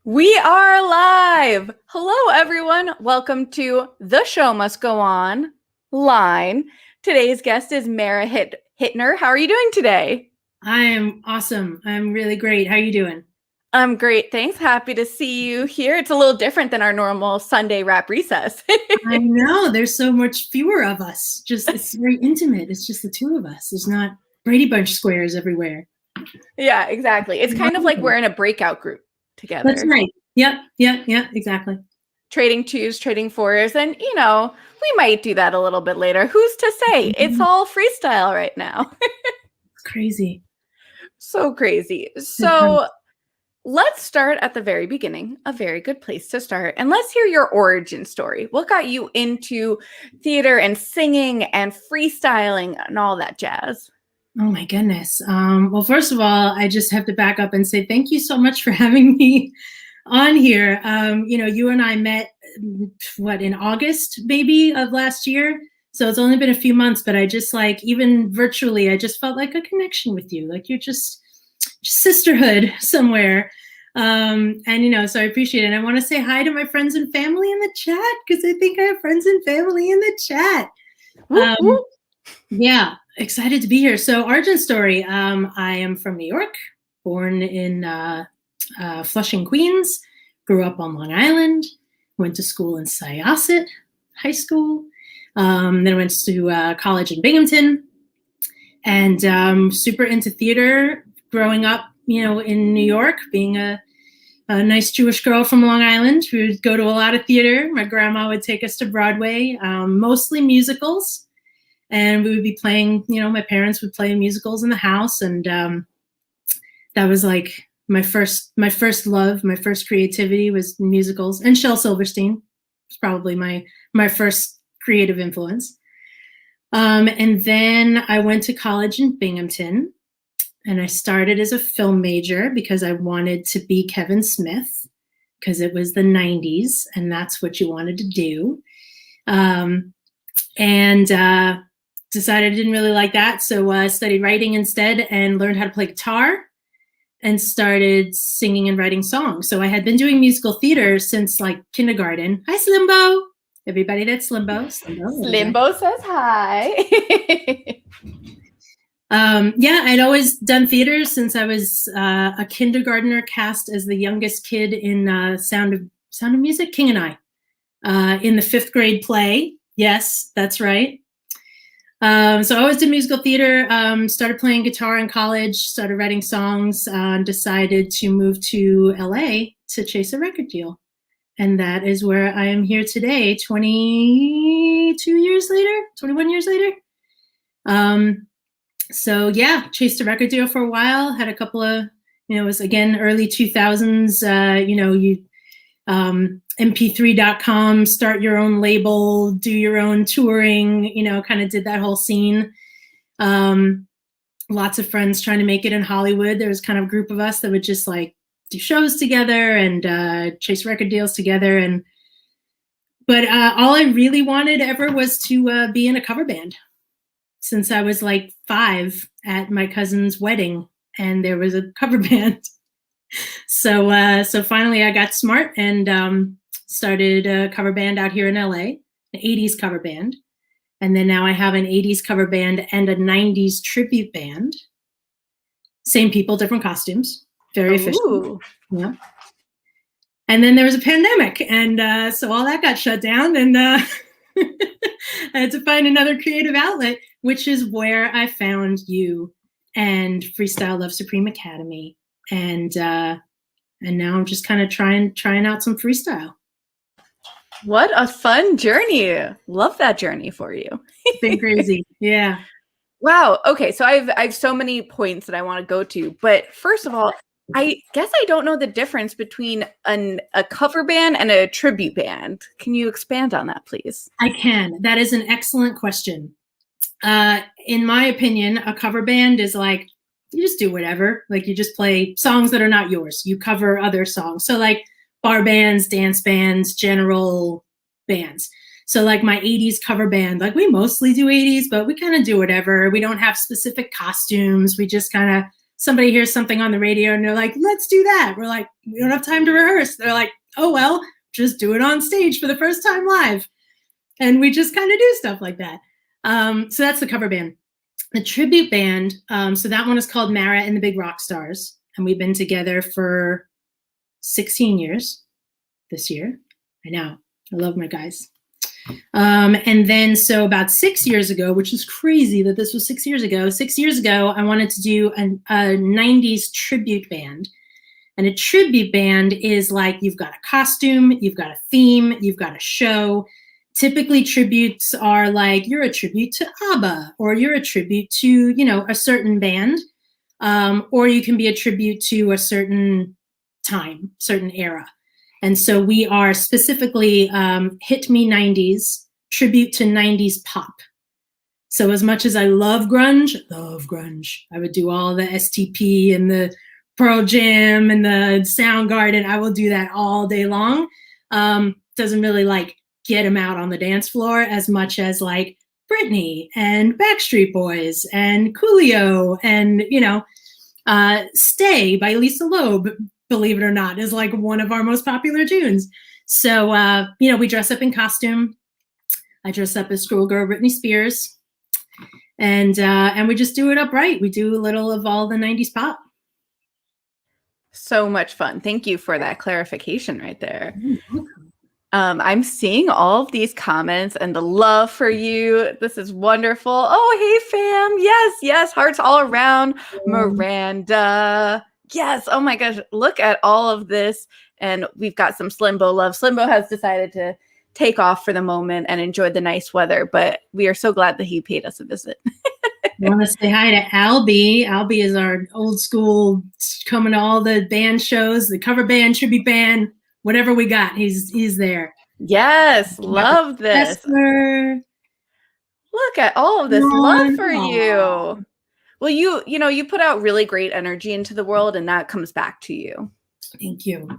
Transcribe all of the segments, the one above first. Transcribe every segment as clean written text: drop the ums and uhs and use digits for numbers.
We are live. Hello, everyone. Welcome to The Show Must Go On line. Today's guest is Mara Hitner. How are you doing today? I am awesome. I'm really great. How are you doing? I'm great. Thanks. Happy to see you here. It's a little different than our normal Sunday rap recess. I know there's so much fewer of us. It's very intimate. It's just the two of us. There's not Brady Bunch squares everywhere. Yeah, exactly. It's kind of like we're in a breakout group together. That's right. Yep, exactly. Trading twos, trading fours, and we might do that a little bit later. Who's to say? It's all freestyle right now. It's crazy. So crazy. So let's start at the very beginning, a very good place to start. And let's hear your origin story. What got you into theater and singing and freestyling and all that jazz? Oh my goodness. Well, first of all, I just have to back up and say thank you so much for having me on here. You and I met, in August maybe of last year. So it's only been a few months, but I just even virtually, I just felt like a connection with you. Like you're just sisterhood somewhere. So I appreciate it. And I want to say hi to my friends and family in the chat because I think I have friends and family in the chat. Yeah, excited to be here. So origin story, I am from New York, born in Flushing, Queens, grew up on Long Island, went to school in Syosset High School, then went to college in Binghamton, and super into theater growing up, in New York, being a nice Jewish girl from Long Island who would go to a lot of theater. My grandma would take us to Broadway, mostly musicals. And we would be playing, my parents would play musicals in the house. And that was like my first love, my first creativity was musicals. And Shel Silverstein was probably my first creative influence. And then I went to college in Binghamton. And I started as a film major because I wanted to be Kevin Smith because it was the 90s and that's what you wanted to do. Decided I didn't really like that. So I studied writing instead and learned how to play guitar and started singing and writing songs. So I had been doing musical theater since kindergarten. Hi, Slimbo. Everybody that's Slimbo. Slimbo says hi. I'd always done theater since I was a kindergartner, cast as the youngest kid in Sound of Music, King and I, in the 5th grade play. Yes, that's right. So I always did musical theater, started playing guitar in college, started writing songs, decided to move to LA to chase a record deal. And that is where I am here today, 21 years later. So yeah, chased a record deal for a while, had a couple of, it was again, early 2000s, mp3.com, start your own label, do your own touring, kind of did that whole scene. Lots of friends trying to make it in Hollywood. There was kind of a group of us that would just do shows together and chase record deals together. But all I really wanted ever was to be in a cover band. Since I was 5 at my cousin's wedding and there was a cover band. So finally I got smart and started a cover band out here in LA, an 80s cover band. And then now I have an 80s cover band and a 90s tribute band. Same people, different costumes. Very efficient. Yeah. And then there was a pandemic and so all that got shut down and I had to find another creative outlet, which is where I found you and Freestyle Love Supreme Academy. And now I'm just kind of trying out some freestyle. What a fun journey. Love that journey for you. It's been crazy. Yeah. Wow. Okay. So I have so many points that I want to go to. But first of all, I guess I don't know the difference between a cover band and a tribute band. Can you expand on that, please? I can. That is an excellent question. In my opinion, a cover band is you just do whatever. You just play songs that are not yours. You cover other songs. So bar bands, dance bands, general bands. So my 80s cover band, we mostly do 80s, but we kind of do whatever. We don't have specific costumes. We just kind of somebody hears something on the radio and they're like, let's do that. We're like, we don't have time to rehearse. They're like, oh, well, just do it on stage for the first time live. And we just kind of do stuff like that. So that's the cover band. The tribute band, so that one is called Mara and the Big Rockstars. And we've been together for 16 years this year. I know. I love my guys. And then so about 6 years ago, which is crazy that this was 6 years ago. 6 years ago, I wanted to do a 90s tribute band. And a tribute band is like you've got a costume, you've got a theme, you've got a show. Typically tributes are like you're a tribute to ABBA, or you're a tribute to, you know, a certain band, or you can be a tribute to a certain time, certain era. And so we are specifically Hit Me 90s, tribute to 90s pop. So as much as I love grunge, I would do all the STP and the Pearl Jam and the Soundgarden. I will do that all day long. Doesn't really like get them out on the dance floor as much as like Britney and Backstreet Boys and Coolio and, you know, Stay by Lisa Loeb, believe it or not, is like one of our most popular tunes. So, you know, we dress up in costume. I dress up as schoolgirl Britney Spears. And we just do it upright. We do a little of all the 90s pop. So much fun. Thank you for that clarification right there. I'm seeing all of these comments and the love for you. This is wonderful. Oh, hey, fam. Yes, yes. Hearts all around. Miranda. Yes. Oh, my gosh. Look at all of this. And we've got some Slimbo love. Slimbo has decided to take off for the moment and enjoy the nice weather. But we are so glad that he paid us a visit. I want to say hi to Albie. Albie is our old school, coming to all the band shows, the cover band, tribute band. Whatever we got, he's there. Yes, love this. Look at all of this love for you. Well, you put out really great energy into the world, and that comes back to you. Thank you.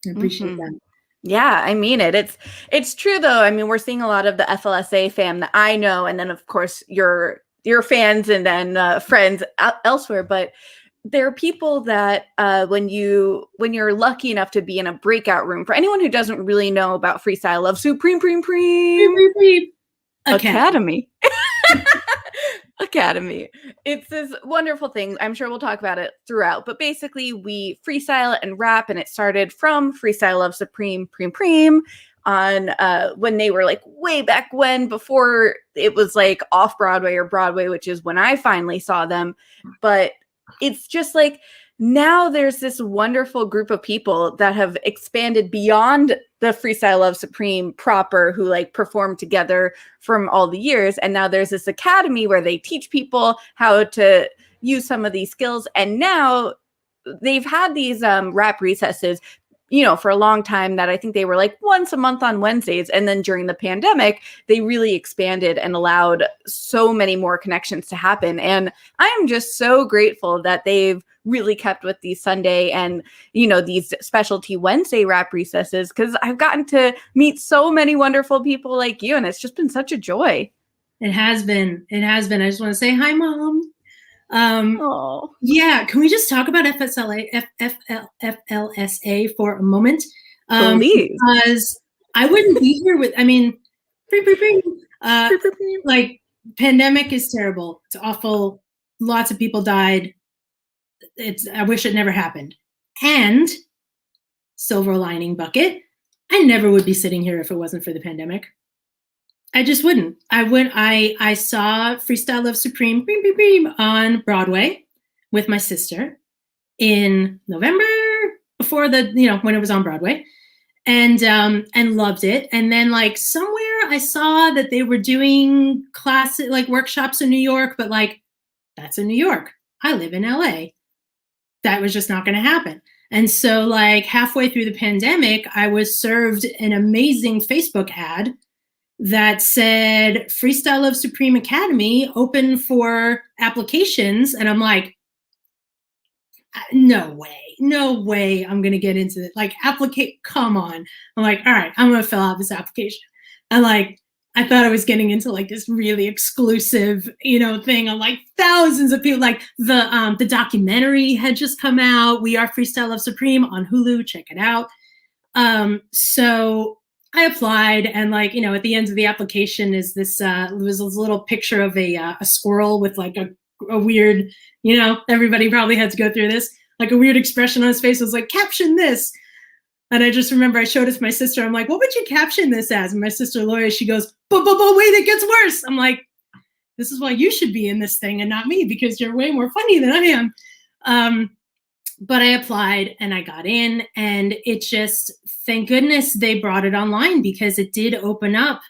I appreciate that. Yeah, I mean it. It's true though. I mean, we're seeing a lot of the FLSA fam that I know, and then of course your fans and then friends elsewhere, but there are people that when you're lucky enough to be in a breakout room, for anyone who doesn't really know about Freestyle Love Supreme Academy. Academy. It's this wonderful thing. I'm sure we'll talk about it throughout, but basically we freestyle and rap, and it started from Freestyle Love Supreme on when they were like way back when, before it was like off Broadway or Broadway, which is when I finally saw them. But it's just like now there's this wonderful group of people that have expanded beyond the Freestyle Love Supreme proper, who like perform together from all the years. And now there's this academy where they teach people how to use some of these skills. And now they've had these rap recesses, you know, for a long time, that I think they were like once a month on Wednesdays. And then during the pandemic, they really expanded and allowed so many more connections to happen. And I'm just so grateful that they've really kept with these Sunday and, you know, these specialty Wednesday rap recesses, because I've gotten to meet so many wonderful people like you. And it's just been such a joy. It has been. I just want to say hi, Mom. Yeah, can we just talk about FLSA for a moment? Please. Because I wouldn't be here with, I mean, like, pandemic is terrible. It's awful. Lots of people died. I wish it never happened. And silver lining bucket, I never would be sitting here if it wasn't for the pandemic. I just wouldn't. I saw Freestyle Love Supreme on Broadway with my sister in November, before when it was on Broadway, and loved it. And then like somewhere I saw that they were doing classes, like workshops in New York, but like, that's in New York. I live in LA. That was just not going to happen. And so like halfway through the pandemic, I was served an amazing Facebook ad that said Freestyle Love Supreme Academy open for applications. And I'm like, no way I'm going to get into it. Like, come on. I'm like, all right, I'm going to fill out this application. And like, I thought I was getting into like this really exclusive, thing on like thousands of people. Like the documentary had just come out. We Are Freestyle Love Supreme on Hulu. Check it out. So I applied, and like, at the end of the application is this, was this little picture of a squirrel with like a weird, everybody probably had to go through this, like a weird expression on his face. It was like, caption this. And I just remember I showed it to my sister. I'm like, what would you caption this as? And my sister Laura, she goes, but wait, it gets worse. I'm like, this is why you should be in this thing and not me, because you're way more funny than I am. But I applied and I got in, and it just, thank goodness they brought it online, because it did open up.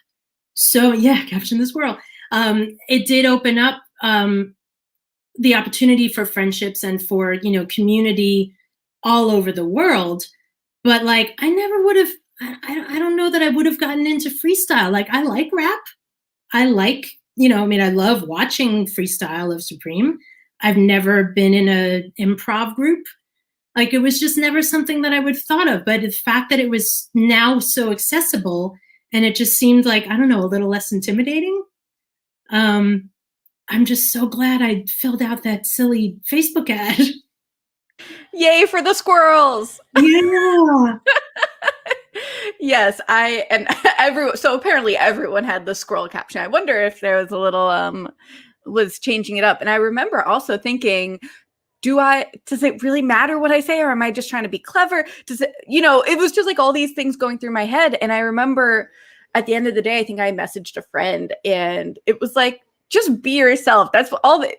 So yeah, caption this world. It did open up the opportunity for friendships and for, community all over the world. But like, I never would have, I don't know that I would have gotten into freestyle. Like, I like rap. I like, I love watching Freestyle Love Supreme. I've never been in an improv group. Like, it was just never something that I would have thought of. But the fact that it was now so accessible, and it just seemed like, I don't know, a little less intimidating. I'm just so glad I filled out that silly Facebook ad. Yay for the squirrels. Yeah. Yes, so apparently everyone had the squirrel caption. I wonder if there was a little was changing it up. And I remember also thinking, does it really matter what I say, or am I just trying to be clever? Does it, it was just like all these things going through my head. And I remember at the end of the day, I think I messaged a friend, and it was like, just be yourself. That's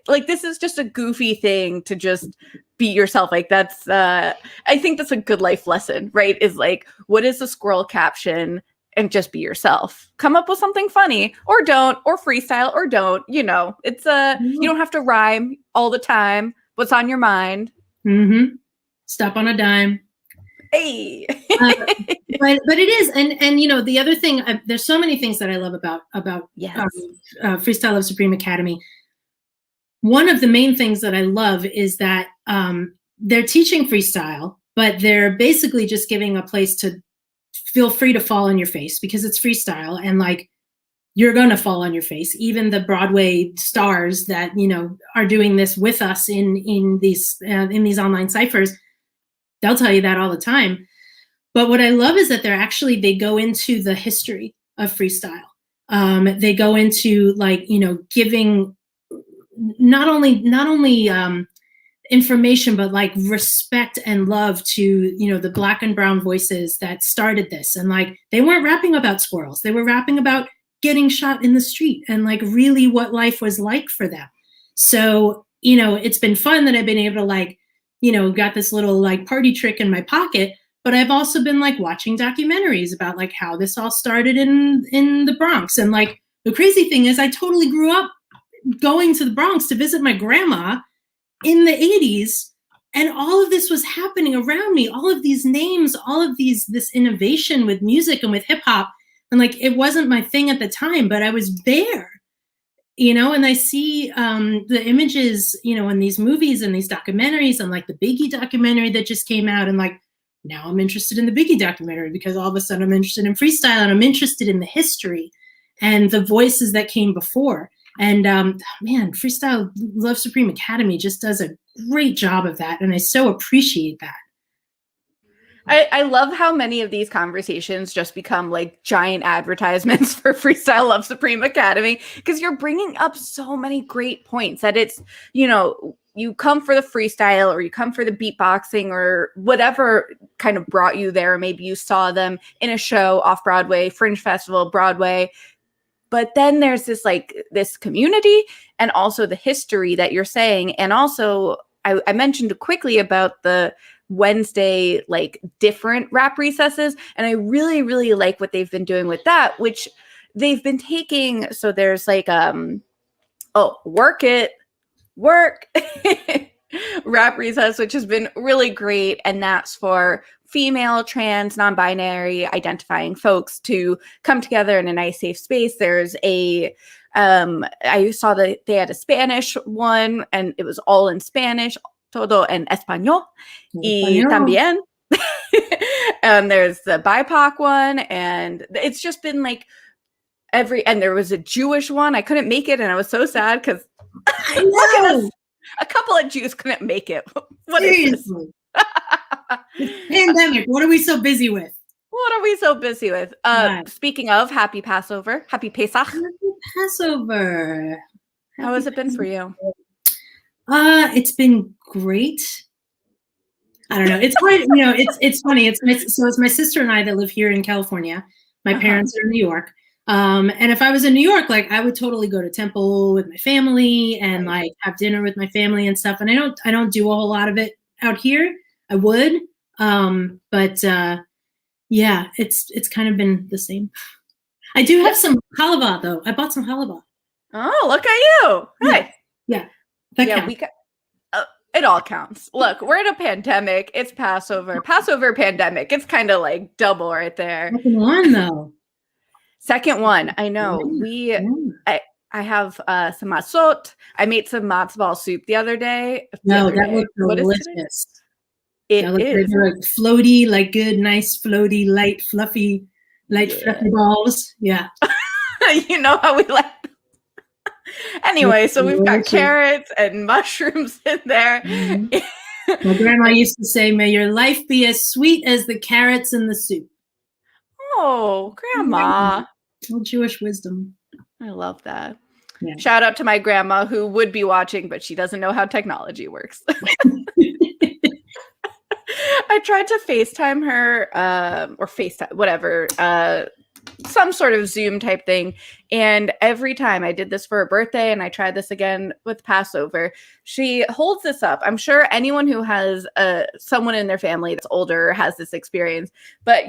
like, this is just a goofy thing to just be yourself. Like, that's, I think that's a good life lesson, right? Is like, what is the squirrel caption? And just be yourself. Come up with something funny, or don't, or freestyle, or don't, it's you don't have to rhyme all the time. What's on your mind? Mm-hmm. Stop on a dime. Hey. But it is, and the other thing, there's so many things that I love about yes. Freestyle Love Supreme Academy. One of the main things that I love is that they're teaching freestyle, but they're basically just giving a place to feel free to fall on your face, because it's freestyle, and like, you're going to fall on your face. Even the Broadway stars that, are doing this with us in these online ciphers, they'll tell you that all the time. But what I love is that they go into the history of freestyle. They go into like, giving not only information, but like respect and love to, the Black and brown voices that started this. And like, they weren't rapping about squirrels. They were rapping about getting shot in the street and like really what life was like for them. So, it's been fun that I've been able to like, got this little like party trick in my pocket, but I've also been like watching documentaries about like how this all started in the Bronx. And like, the crazy thing is I totally grew up going to the Bronx to visit my grandma in the 80s. And all of this was happening around me, all of these names, all of this innovation with music and with hip hop. And like, it wasn't my thing at the time, but I was there, and I see the images, in these movies and these documentaries, and like the Biggie documentary that just came out. And like, now I'm interested in the Biggie documentary, because all of a sudden I'm interested in freestyle, and I'm interested in the history and the voices that came before. And man, Freestyle Love Supreme Academy just does a great job of that. And I so appreciate that. I love how many of these conversations just become like giant advertisements for Freestyle Love Supreme Academy, because you're bringing up so many great points that it's, you come for the freestyle, or you come for the beatboxing, or whatever kind of brought you there. Maybe you saw them in a show off Broadway, Fringe Festival, Broadway. But then there's this community, and also the history that you're saying. And also, I mentioned quickly about the Wednesday, like different rap recesses. And I really, really like what they've been doing with that, which they've been taking. So there's like, work rap recess, which has been really great. And that's for female, trans, non-binary identifying folks to come together in a nice, safe space. There's I saw that they had a Spanish one, and it was all in Spanish, todo en español. Y también. And there's the BIPOC one. And it's just been like, and there was a Jewish one. I couldn't make it, and I was so sad because look at us. A couple of Jews couldn't make it. What Seriously. is this? Pandemic. What are we so busy with? What are we so busy with? Speaking of, happy Passover. Happy Pesach. Happy Passover. How has it been for you? It's been great. I don't know. It's quite, it's funny. It's my sister and I that live here in California. My parents are in New York. And if I was in New York, like I would totally go to temple with my family and like have dinner with my family and stuff. And I don't do a whole lot of it out here. I would. But yeah, it's kind of been the same. I do have some halva though. I bought some halva. Oh, look at you. Hey. Yeah. It all counts. Look, we're in a pandemic. It's Passover. Passover pandemic. It's kind of like double right there. Second one though. Second one. I know. I have some matzot. I made some matzo ball soup the other day. That looked delicious. It is. They're like floaty, like good, nice, floaty, light, fluffy balls. Yeah. You know how we like them. Anyway, so we've got carrots and mushrooms in there. Mm-hmm. My grandma used to say, may your life be as sweet as the carrots in the soup. Oh, Grandma. Well, Jewish wisdom. I love that. Yeah. Shout out to my grandma who would be watching, but she doesn't know how technology works. I tried to FaceTime her or FaceTime, whatever, some sort of Zoom type thing. And every time I did this for her birthday and I tried this again with Passover, she holds this up. I'm sure anyone who has someone in their family that's older has this experience. But,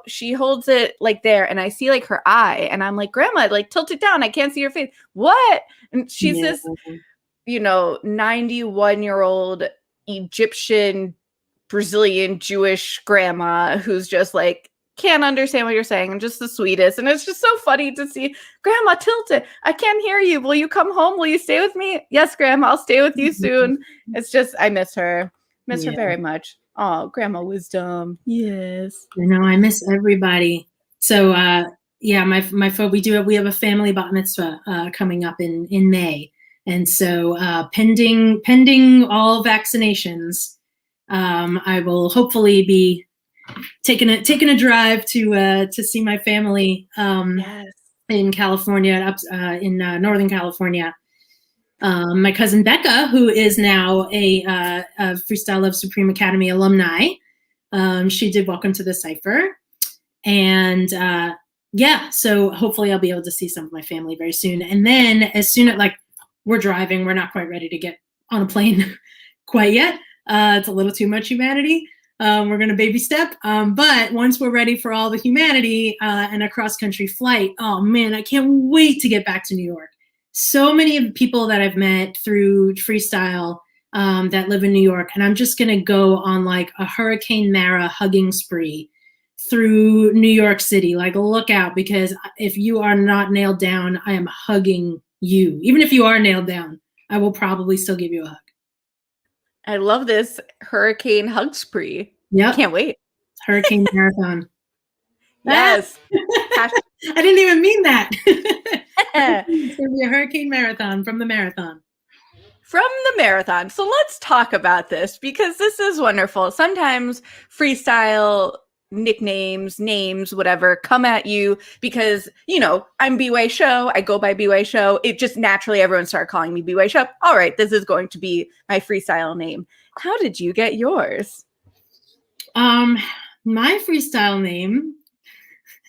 she holds it like there and I see like her eye and I'm like, Grandma, like tilt it down. I can't see your face. What? And she's this, 91-year-old Egyptian, Brazilian, Jewish grandma who's just like, can't understand what you're saying. I'm just the sweetest. And it's just so funny to see, Grandma, tilt it. I can't hear you. Will you come home? Will you stay with me? Yes, Grandma, I'll stay with you soon. It's just, I miss her. Miss her very much. Oh, Grandma wisdom. Yes. I know. I miss everybody. So, we have a family bat mitzvah coming up in May. And so pending all vaccinations, I will hopefully be taking a drive to see my family in California, in Northern California. My cousin Becca, who is now a Freestyle Love Supreme Academy alumni, she did Welcome to the Cypher, and so hopefully I'll be able to see some of my family very soon. And then as soon as we're driving, we're not quite ready to get on a plane quite yet. It's a little too much humanity. We're going to baby step. But once we're ready for all the humanity and a cross-country flight, oh man, I can't wait to get back to New York. So many of the people that I've met through freestyle that live in New York, and I'm just going to go on like a Hurricane Mara hugging spree through New York City. Like, look out, because if you are not nailed down, I am hugging you. Even if you are nailed down, I will probably still give you a hug. I love this hurricane hug spree. Yeah. Can't wait. Hurricane marathon. Yes. I didn't even mean that. It's going to be a hurricane marathon from the marathon. From the marathon. So let's talk about this because this is wonderful. Sometimes freestyle nicknames, names, whatever, come at you because, I'm B-Way Show. I go by B-Way Show. It just naturally, everyone started calling me B-Way Show. All right, this is going to be my freestyle name. How did you get yours? My freestyle name,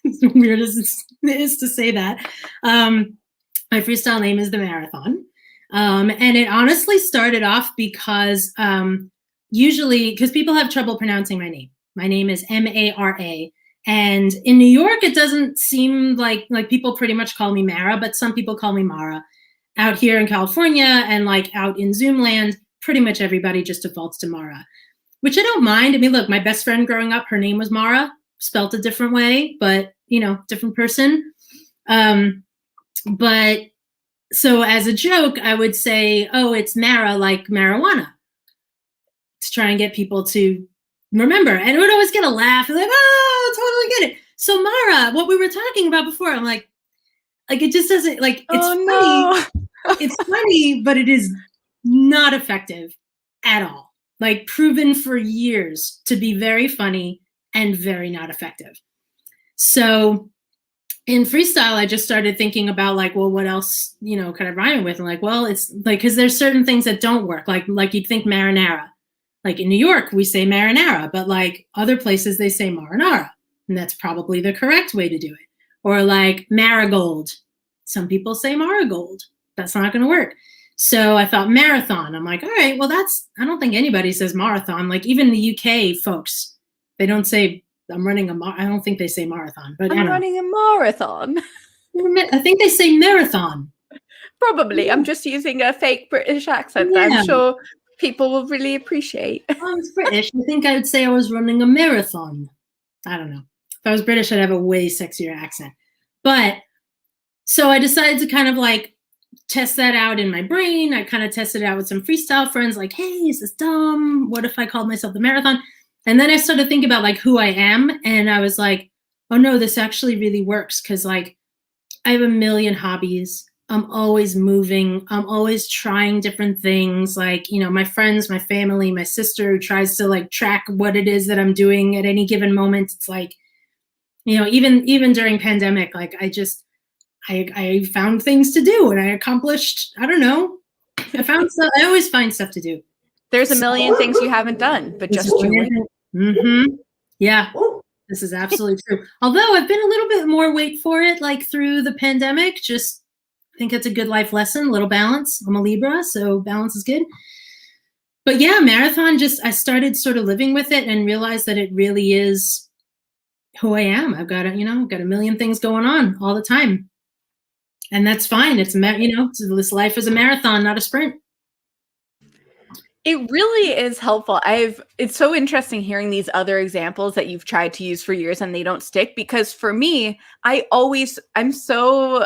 as weird as it is to say that, my freestyle name is The Marathon. And it honestly started off because usually, because people have trouble pronouncing my name. My name is Mara. And in New York, it doesn't seem like people pretty much call me Mara, but some people call me Mara. Out here in California and like out in Zoom land, pretty much everybody just defaults to Mara, which I don't mind. I mean, look, my best friend growing up, her name was Mara, spelt a different way, but different person. But so as a joke, I would say, oh, it's Mara, like marijuana, to try and get people to remember. And it would always get a laugh. Like, oh, totally get it. So Mara, what we were talking about before, I'm like, Like, it just doesn't, like, it's funny. It's funny, but it is not effective at all. Like, proven for years to be very funny and very not effective. So in freestyle, I just started thinking about, like, well, what else, could I rhyme with? And like, well, it's like, because there's certain things that don't work. Like you'd think marinara. Like in New York, we say marinara, but like other places, they say marinara. And that's probably the correct way to do it. Or like marigold. Some people say marigold. That's not going to work. So I thought marathon. I'm like, all right, well, I don't think anybody says marathon. Like even the UK folks, they don't say I'm running I don't think they say marathon. But I'm running a marathon. I think they say marathon. Probably. Yeah. I'm just using a fake British accent that I'm sure people will really appreciate. I was British. I think I would say I was running a marathon. I don't know. If I was British, I'd have a way sexier accent. But so I decided to kind of like test that out in my brain. I kind of tested it out with some freestyle friends, like, hey, is this dumb? What if I called myself the marathon? And then I started thinking about like who I am. And I was like, oh no, this actually really works. Cause like I have a million hobbies. I'm always moving. I'm always trying different things. Like, my friends, my family, my sister who tries to like track what it is that I'm doing at any given moment. It's like, even during pandemic, like I found things to do and I accomplished, I don't know. I always find stuff to do. There's a million things you haven't done, but just doing. Mm-hmm. Yeah, this is absolutely true. Although I've been a little bit more wait for it, like through the pandemic, just I think it's a good life lesson, a little balance. I'm a Libra, so balance is good. But yeah, marathon, I started sort of living with it and realized that it really is who I am. I've got a million things going on all the time. And that's fine. It's, this life is a marathon, not a sprint. It really is helpful. It's so interesting hearing these other examples that you've tried to use for years and they don't stick, because for me, I'm so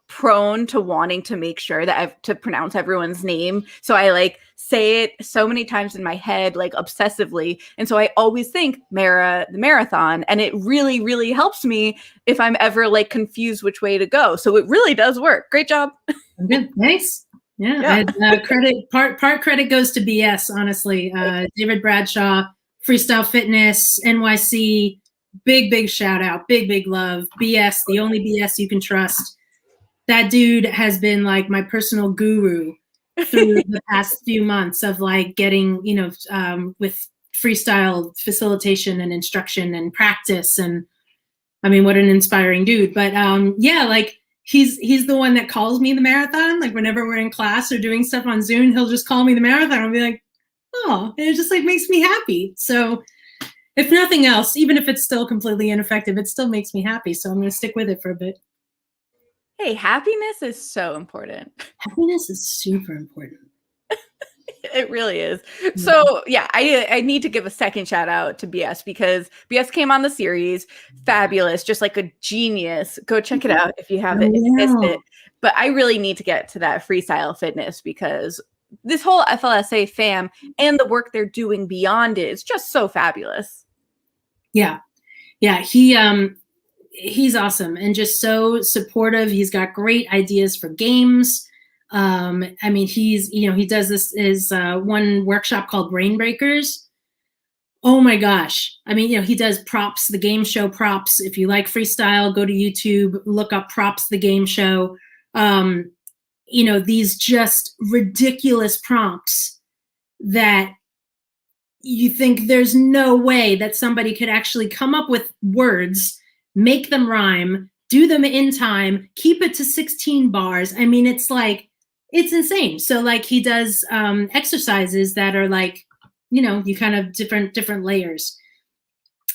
prone to wanting to make sure that I have to pronounce everyone's name. So I like say it so many times in my head, like obsessively. And so I always think the marathon, and it really, really helps me if I'm ever like confused which way to go. So it really does work. Great job. Good. Thanks. Yeah. Part credit goes to BS, honestly. David Bradshaw, Freestyle Fitness, NYC, big shout out, big love. BS, the only BS you can trust. That dude has been like my personal guru through the past few months of like getting, with freestyle facilitation and instruction and practice. And I mean, what an inspiring dude. But like he's the one that calls me the marathon. Like whenever we're in class or doing stuff on Zoom, he'll just call me the marathon. I'll be like, oh, and it just like makes me happy. So if nothing else, even if it's still completely ineffective, it still makes me happy. So I'm going to stick with it for a bit. Hey, happiness is so important. Happiness is super important. It really is. So yeah, I need to give a second shout out to BS because BS came on the series. Fabulous. Just like a genius. Go check it out if you haven't missed it. But I really need to get to that freestyle fitness because this whole FLSA fam and the work they're doing beyond it is just so fabulous. Yeah. Yeah. He's awesome and just so supportive. He's got great ideas for games. I mean, he does this is one workshop called Brain Breakers. Oh my gosh. I mean, he does props, the game show props. If you like freestyle, go to YouTube, look up props, the game show. These just ridiculous prompts that you think there's no way that somebody could actually come up with words, make them rhyme, do them in time, keep it to 16 bars. I mean, it's insane. So like he does exercises that are like, you kind of different layers.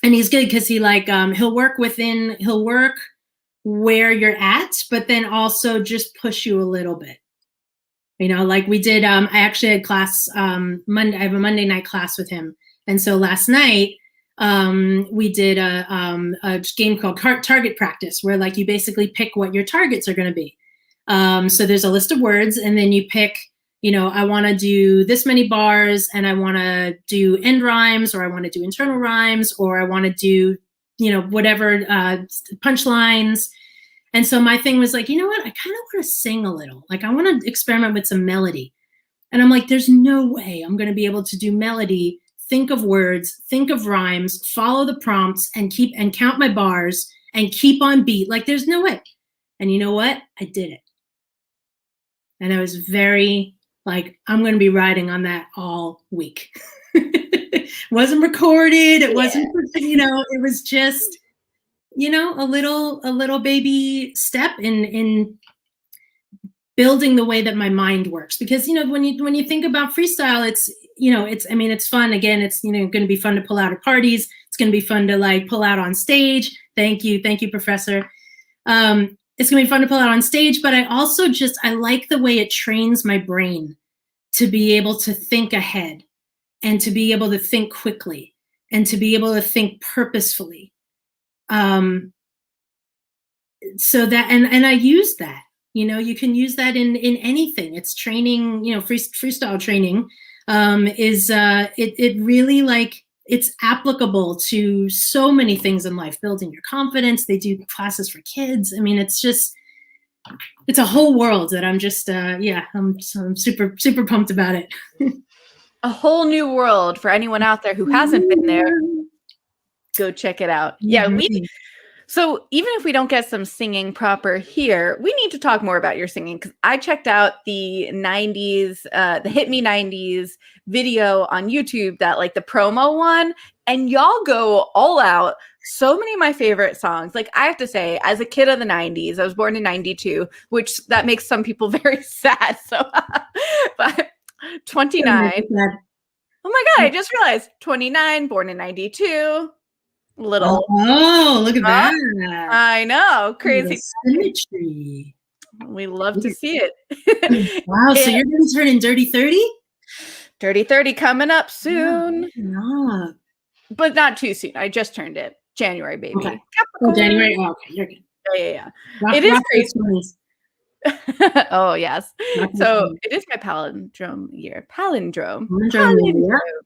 And he's good because he he'll work where you're at, but then also just push you a little bit. Like we did, I actually had class Monday. I have a Monday night class with him. And so last night, we did a game called target practice where like you basically pick what your targets are going to be. So there's a list of words and then you pick, I want to do this many bars and I want to do end rhymes or I want to do internal rhymes or I want to do, whatever punchlines. And so my thing was like, you know what? I kind of want to sing a little. Like, I want to experiment with some melody. And I'm like, there's no way I'm going to be able to do melody, think of words, think of rhymes, follow the prompts, and count my bars and keep on beat. Like, there's no way. And you know what? I did it. And I was very like, I'm going to be riding on that all week. Wasn't recorded. It wasn't, it was just, a little baby step in building the way that my mind works. Because, when you think about freestyle, it's fun. Again, it's, going to be fun to pull out at parties. It's going to be fun to like pull out on stage. Thank you, Professor. It's going to be fun to pull out on stage, but I also I like the way it trains my brain to be able to think ahead and to be able to think quickly and to be able to think purposefully. So that, and I use that, you can use that in anything. It's training, freestyle training, it really like, it's applicable to so many things in life, building your confidence. They do classes for kids. I mean, it's a whole world that I'm just, I'm super, super pumped about it. A whole new world for anyone out there who hasn't been there. Go check it out. Yeah. So even if we don't get some singing proper here, we need to talk more about your singing, because I checked out the 90s, the Hit Me 90s video on YouTube, that like the promo one, and y'all go all out. So many of my favorite songs. Like, I have to say, as a kid of the 90s, I was born in 92, which that makes some people very sad. So, but 29. Oh my God, I just realized 29, born in 92. Little. Oh, look at that. I know. Crazy. Symmetry. We love to see it. Wow. So you're going to turn in Dirty 30? Dirty 30 coming up soon. Yeah. But not too soon. I just turned it. January, baby. Okay. Oh, January. Oh, okay. You're good. Yeah. It is crazy. Oh, yes. So it is my palindrome year. Palindrome.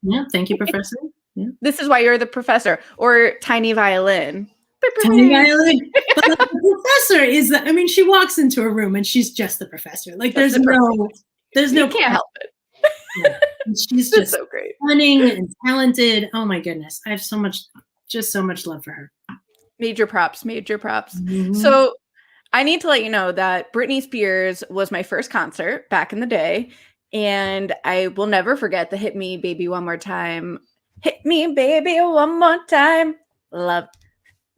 Yeah. Thank you, Professor. Yeah. This is why you're the professor, or tiny violin. Tiny violin. But like, the professor is, she walks into a room and she's just the professor. Like, there's no you can't help it. Yeah. She's just so great, stunning and talented. Oh my goodness. I have so much love for her. Major props. Mm-hmm. So I need to let you know that Britney Spears was my first concert back in the day. And I will never forget the Hit Me Baby One More Time. Hit me, baby, one more time. Love.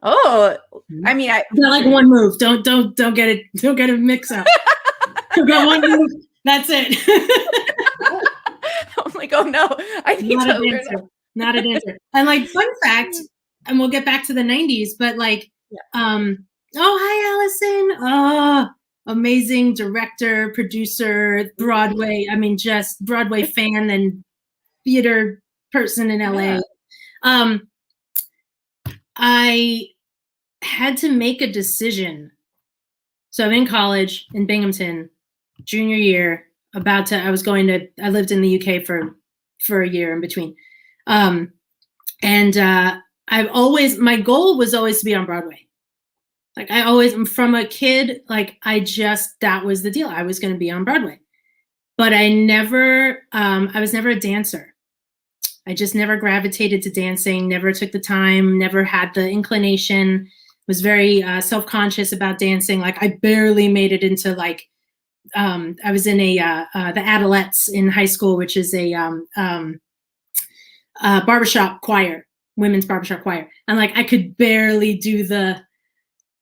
Oh, I mean, I like one move. Don't get it. Don't get it mixed up. You got one move. That's it. I'm like, oh no, I need not to a dancer. Not a dancer. And like, fun fact, and we'll get back to the 90s, but like, oh, hi, Allison. Oh, amazing director, producer, Broadway. I mean, just Broadway fan and theater person in LA. Yeah. I had to make a decision. So I'm in college in Binghamton, junior year, I lived in the UK for a year in between. My goal was always to be on Broadway. Like, from a kid, like, that was the deal. I was going to be on Broadway, but I was never a dancer. I just never gravitated to dancing, never took the time, never had the inclination, was very self-conscious about dancing. Like, I barely made it into like, I was in the Adelets in high school, which is a barbershop choir, women's barbershop choir. And like, I could barely do the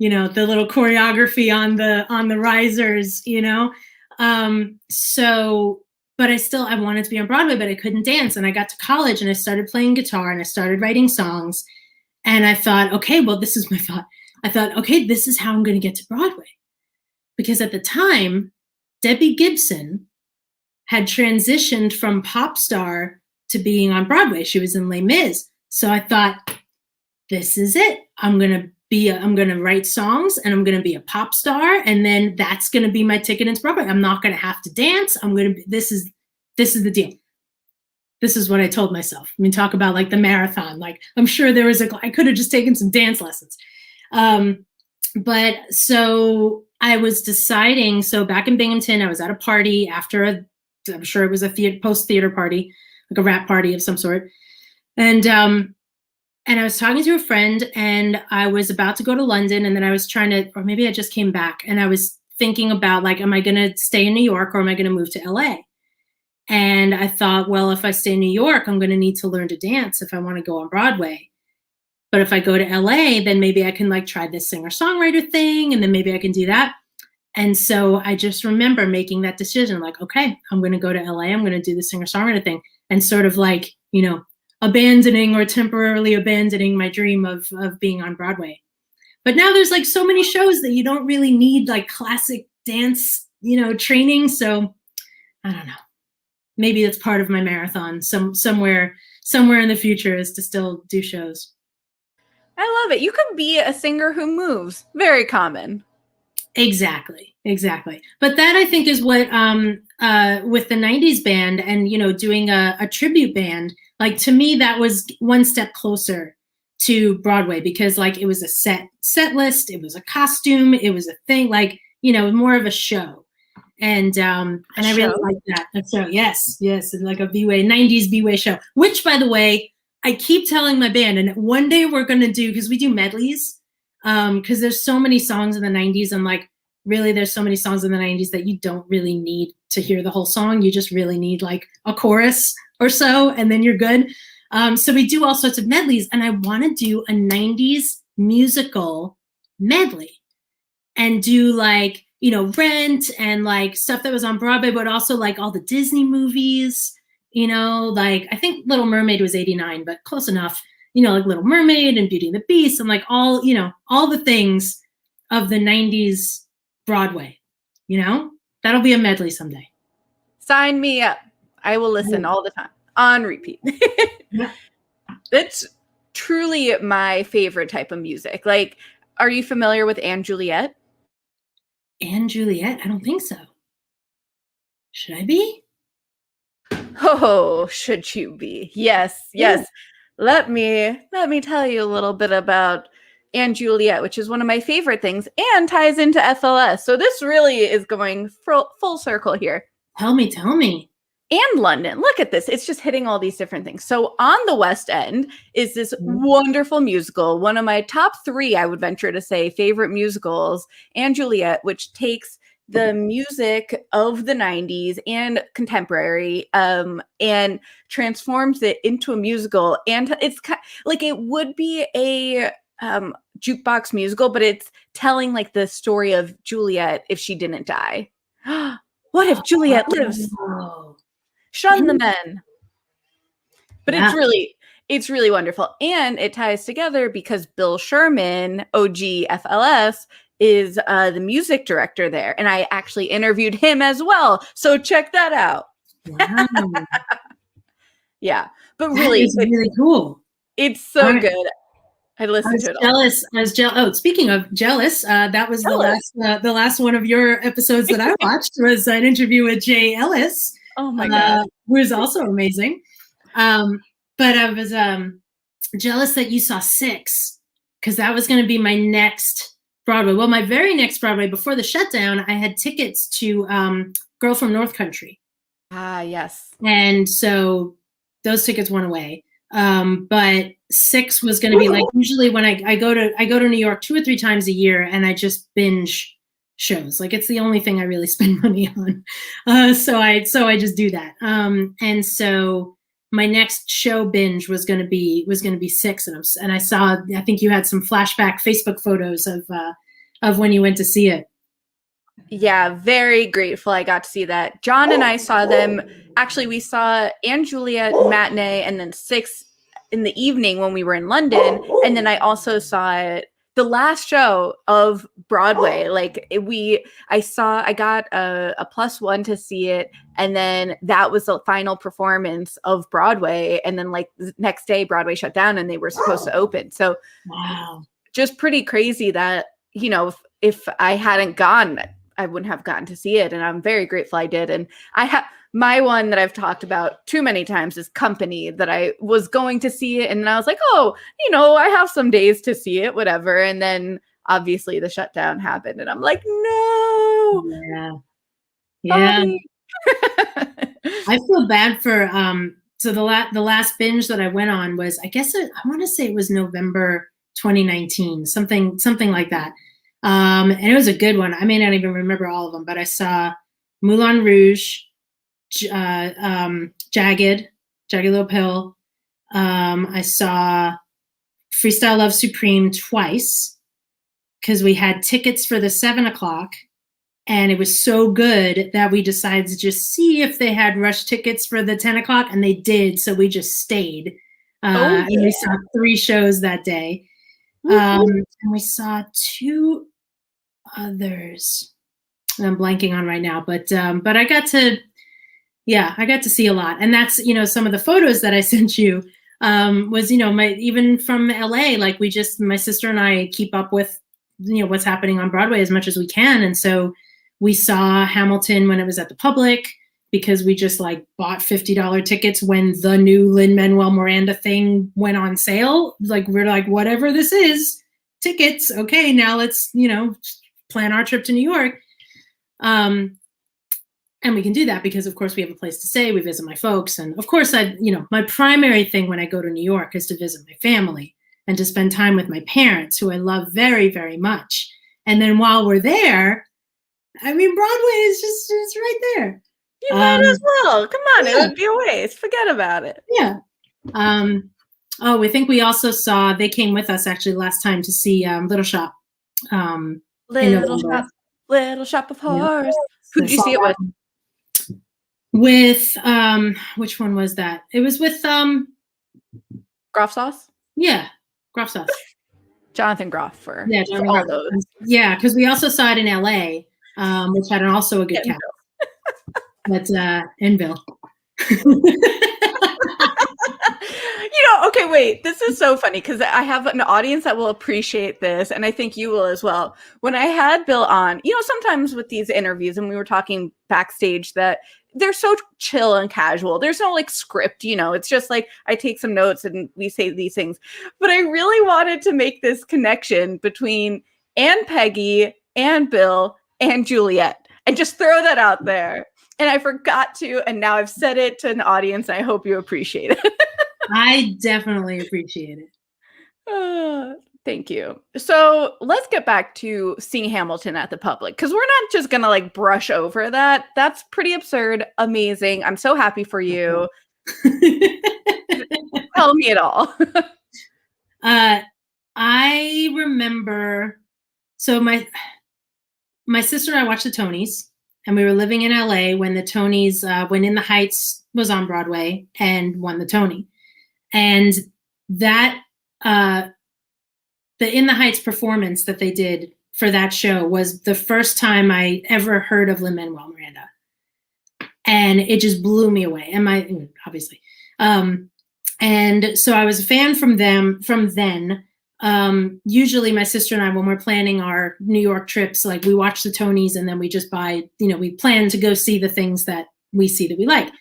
little choreography on the risers, but I wanted to be on Broadway, but I couldn't dance. And I got to college and I started playing guitar and I started writing songs. And I thought, okay, well, this is my thought. I thought, okay, this is how I'm going to get to Broadway. Because at the time, Debbie Gibson had transitioned from pop star to being on Broadway. She was in Les Mis. So I thought, this is it. I'm going to write songs and I'm going to be a pop star. And then that's going to be my ticket into Broadway. I'm not going to have to dance. This is the deal. This is what I told myself. I mean, talk about like the marathon. Like, I'm sure I could have just taken some dance lessons. But so I was deciding, so back in Binghamton, I was at a party after I'm sure it was a post-theater party, like a rap party of some sort. And I was talking to a friend, and I was about to go to London, and then I was trying to, or maybe I just came back, and I was thinking about, like, am I going to stay in New York or am I going to move to LA? And I thought, well, if I stay in New York, I'm going to need to learn to dance if I want to go on Broadway. But if I go to LA, then maybe I can like try this singer-songwriter thing, and then maybe I can do that. And so I just remember making that decision, like, okay, I'm going to go to LA. I'm going to do the singer-songwriter thing, and sort of like, you know, abandoning or temporarily abandoning my dream of being on Broadway. But now there's like so many shows that you don't really need like classic dance, you know, training. So I don't know. Maybe it's part of my marathon somewhere in the future is to still do shows. I love it. You can be a singer who moves. Very common. Exactly. But that, I think, is what with the 90s band and, you know, doing a tribute band, like, to me, that was one step closer to Broadway, because like it was a set list, it was a costume, it was a thing, like, you know, more of a show. And I really like that. A show. Yes, like a B-Way, 90s B-Way show, which, by the way, I keep telling my band, and one day we're going to do, because we do medleys, because there's so many songs in the 90s. I'm like, really, there's so many songs in the 90s that you don't really need to hear the whole song. You just really need like a chorus or so, and then you're good. So we do all sorts of medleys, and I want to do a 90s musical medley and do like, you know, Rent and like stuff that was on Broadway, but also like all the Disney movies, you know, like I think Little Mermaid was 89, but close enough, you know, like Little Mermaid and Beauty and the Beast and like all, you know, all the things of the 90s Broadway, you know, that'll be a medley someday. Sign me up. I will listen all the time on repeat. Yeah. It's truly my favorite type of music. Like, are you familiar with Anne Juliet? Anne Juliet? I don't think so. Should I be? Oh, should you be? Yes. Yeah. Let me tell you a little bit about Anne Juliet, which is one of my favorite things and ties into FLS. So this really is going full circle here. Tell me. And London. Look at this. It's just hitting all these different things. So on the West End is this wonderful musical, one of my top 3, I would venture to say, favorite musicals, Anne Juliet, which takes the music of the 90s and contemporary and transforms it into a musical. And it's like it would be a jukebox musical, but it's telling like the story of Juliet if she didn't die. What if Juliet lives? Shun the men. But yeah. It's really wonderful. And it ties together because Bill Sherman, OG FLS, is the music director there. And I actually interviewed him as well. So check that out. Wow. Yeah. But really, it's really cool. It's so good. I listened to it. I was jealous. Oh, speaking of jealous, that was the last one of your episodes that I watched was an interview with Jay Ellis. Oh my God. Who is also amazing. But I was jealous that you saw 6, because that was going to be my next Broadway. Well, my very next Broadway before the shutdown, I had tickets to Girl from North Country. Ah, yes. And so those tickets went away. But 6 was going to be like, usually when I go to New York 2 or 3 times a year, and I just binge shows. Like, it's the only thing I really spend money on. So I just do that. And so my next show binge was going to be 6, and I saw, I think you had some flashback Facebook photos of when you went to see it. Yeah, very grateful I got to see that. John and I saw them. Actually, we saw Anne Juliet matinee and then 6 in the evening when we were in London. And then I also saw it the last show of Broadway. Like I got a +1 to see it. And then that was the final performance of Broadway. And then like the next day Broadway shut down and they were supposed to open. So wow, just pretty crazy that, you know, if I hadn't gone, I wouldn't have gotten to see it. And I'm very grateful I did. And I have my one that I've talked about too many times is Company, that I was going to see it. And then I was like, oh, you know, I have some days to see it, whatever. And then obviously the shutdown happened, and I'm like, no. Yeah. I feel bad for so the last binge that I went on was, I want to say it was November 2019, something like that. And it was a good one. I may not even remember all of them, but I saw Moulin Rouge, Jagged Little Pill. I saw Freestyle Love Supreme twice because we had tickets for the 7:00, and it was so good that we decided to just see if they had rush tickets for the 10:00, and they did. So we just stayed. And we saw 3 shows that day. And we saw 2 others that I'm blanking on right now, but I got to see a lot. And that's, some of the photos that I sent you was, even from LA, like my sister and I keep up with, what's happening on Broadway as much as we can. And so we saw Hamilton when it was at the Public, because we just like bought $50 tickets when the new Lin-Manuel Miranda thing went on sale. Like, we're like, whatever this is, tickets. Okay, now let's, plan our trip to New York. And we can do that because, of course, we have a place to stay. We visit my folks. And of course, my primary thing when I go to New York is to visit my family and to spend time with my parents, who I love very, very much. And then while we're there, I mean, Broadway is it's right there. You might as well. Come on, yeah. It would be a waste. Forget about it. Yeah. We think we also saw, they came with us actually last time to see Little Shop. Little Shop of Horrors. Yeah. Who did you see it with? With which one was that? It was with Groff Sauce? Yeah, Groff Sauce. Jonathan Groff for Jonathan all Groff. those. Yeah, because we also saw it in LA, which had also a good cast. But in Bill. Okay, wait. This is so funny because I have an audience that will appreciate this, and I think you will as well. When I had Bill on, sometimes with these interviews, and we were talking backstage, that they're so chill and casual. There's no like script, it's just like I take some notes and we say these things. But I really wanted to make this connection between Aunt Peggy and Bill and Juliet and just throw that out there. And I forgot to, and now I've said it to an audience. And I hope you appreciate it. I definitely appreciate it. Thank you. So let's get back to seeing Hamilton at the Public, because we're not just going to like brush over that. That's pretty absurd. Amazing. I'm so happy for you. Tell me it all. I remember, so my sister and I watched the Tonys, and we were living in LA when the Tonys, when In the Heights was on Broadway and won the Tony. And that, the In the Heights performance that they did for that show was the first time I ever heard of Lin-Manuel Miranda. And it just blew me away. And obviously. And so I was a fan from then. Usually my sister and I, when we're planning our New York trips, like we watch the Tonys and then we just buy, we plan to go see the things that we see that we like.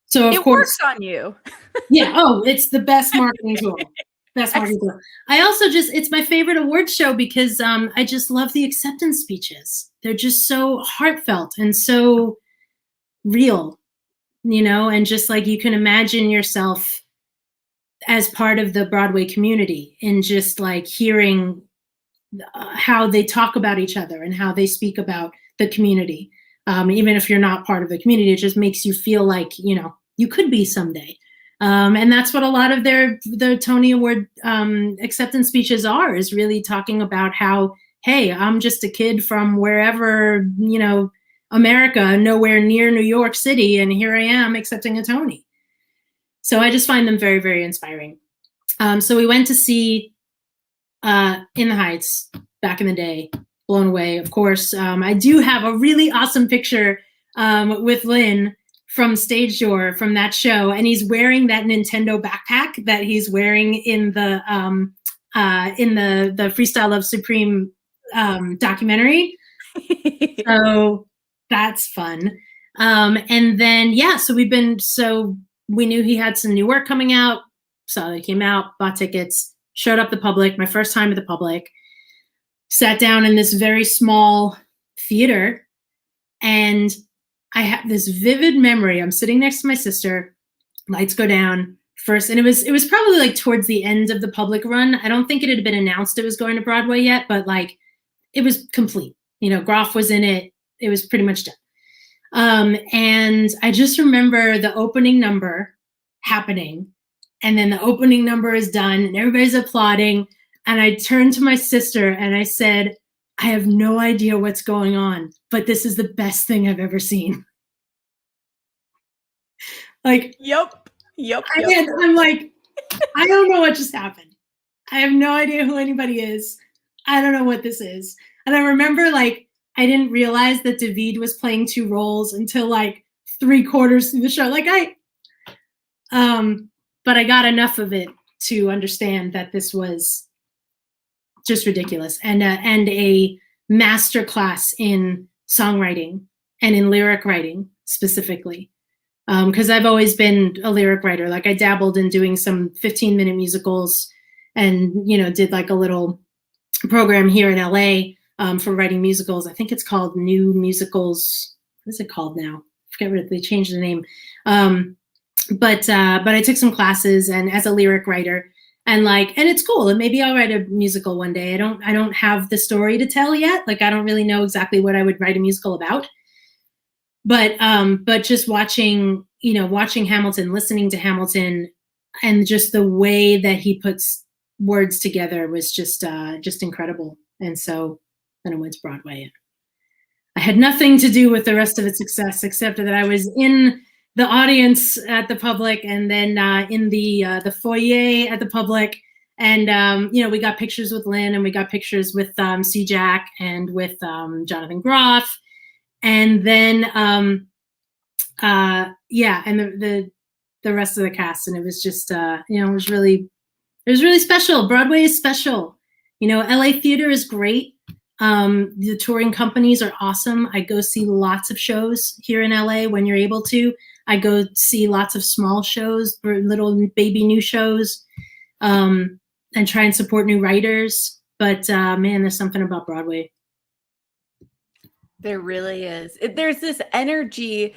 So of course, works on you. Yeah. Oh, it's the best marketing tool. Best marketing tool. I also it's my favorite award show because I just love the acceptance speeches. They're just so heartfelt and so real, and just like you can imagine yourself as part of the Broadway community and just like hearing how they talk about each other and how they speak about the community. Even if you're not part of the community, it just makes you feel like, you could be someday. And that's what a lot of the Tony Award acceptance speeches are, is really talking about how, hey, I'm just a kid from wherever, America, nowhere near New York City, and here I am accepting a Tony. So I just find them very, very inspiring. So we went to see In the Heights back in the day. Blown away, of course. I do have a really awesome picture with Lin from Stage Door from that show, and he's wearing that Nintendo backpack that he's wearing in the Freestyle Love Supreme documentary. So that's fun. And then so we knew he had some new work coming out, so they came out, bought tickets, showed up the Public. My first time at the Public. sat down in this very small theater, and I have this vivid memory. I'm sitting next to my sister, lights go down first, and it was probably like towards the end of the public run. I don't think it had been announced it was going to Broadway yet, but like it was complete. You know, Groff was in it. It was pretty much done. And I just remember the opening number happening, and then the opening number is done and everybody's applauding. And I turned to my sister and I said, I have no idea what's going on, but this is the best thing I've ever seen. Like, Yep. I'm like, I don't know what just happened. I have no idea who anybody is. I don't know what this is. And I remember, like, I didn't realize that David was playing two roles until like 3/4 through the show. Like but I got enough of it to understand that this was just ridiculous, and a master class in songwriting and in lyric writing specifically. Because I've always been a lyric writer. Like I dabbled in doing some 15-minute musicals, and did like a little program here in LA for writing musicals. I think it's called New Musicals. What is it called now? I forget what they changed the name. But I took some classes and as a lyric writer, and it's cool. And maybe I'll write a musical one day. I don't have the story to tell yet. Like I don't really know exactly what I would write a musical about. But just watching Hamilton, listening to Hamilton, and just the way that he puts words together was just incredible. And so then I went to Broadway. I had nothing to do with the rest of its success except that I was in the audience at the Public, and then in the foyer at the Public, and we got pictures with Lynn, and we got pictures with C. Jack and with Jonathan Groff, and then and the rest of the cast, and it was just it was really special. Broadway is special. LA theater is great. The touring companies are awesome. I go see lots of shows here in LA when you're able to. I go see lots of small shows, or little baby new shows, and try and support new writers. But man, there's something about Broadway. There really is. There's this energy,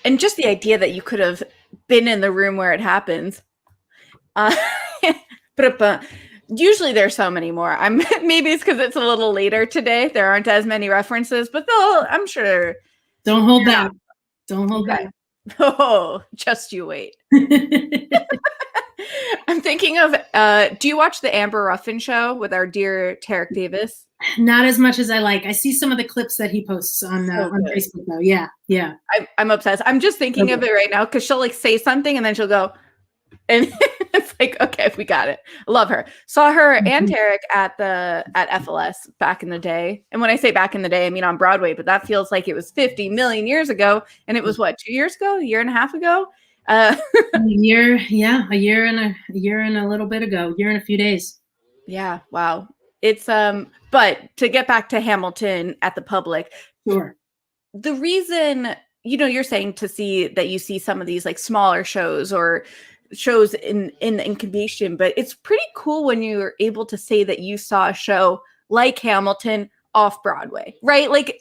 and just the idea that you could have been in the room where it happens. But usually there's so many more. Maybe it's because it's a little later today. There aren't as many references, but I'm sure. Don't hold back. Don't hold back. Oh, just you wait. I'm thinking of, do you watch the Amber Ruffin show with our dear Tarek Davis? Not as much as I like. I see some of the clips that he posts on Facebook though. Yeah. I'm obsessed. I'm just thinking of it right now because she'll say something and then she'll go, and it's like, okay, we got it. Love her. Saw her and Tarek at FLS back in the day. And when I say back in the day, I mean on Broadway, but that feels like it was 50 million years ago. And it was what, 2 years ago, a year and a half ago? A year and a little bit ago, year and a few days. Yeah. Wow. It's, but to get back to Hamilton at the Public. Sure. The reason, you're saying to see that you see some of these like smaller shows or shows in the incubation, but it's pretty cool when you're able to say that you saw a show like Hamilton off Broadway, right? Like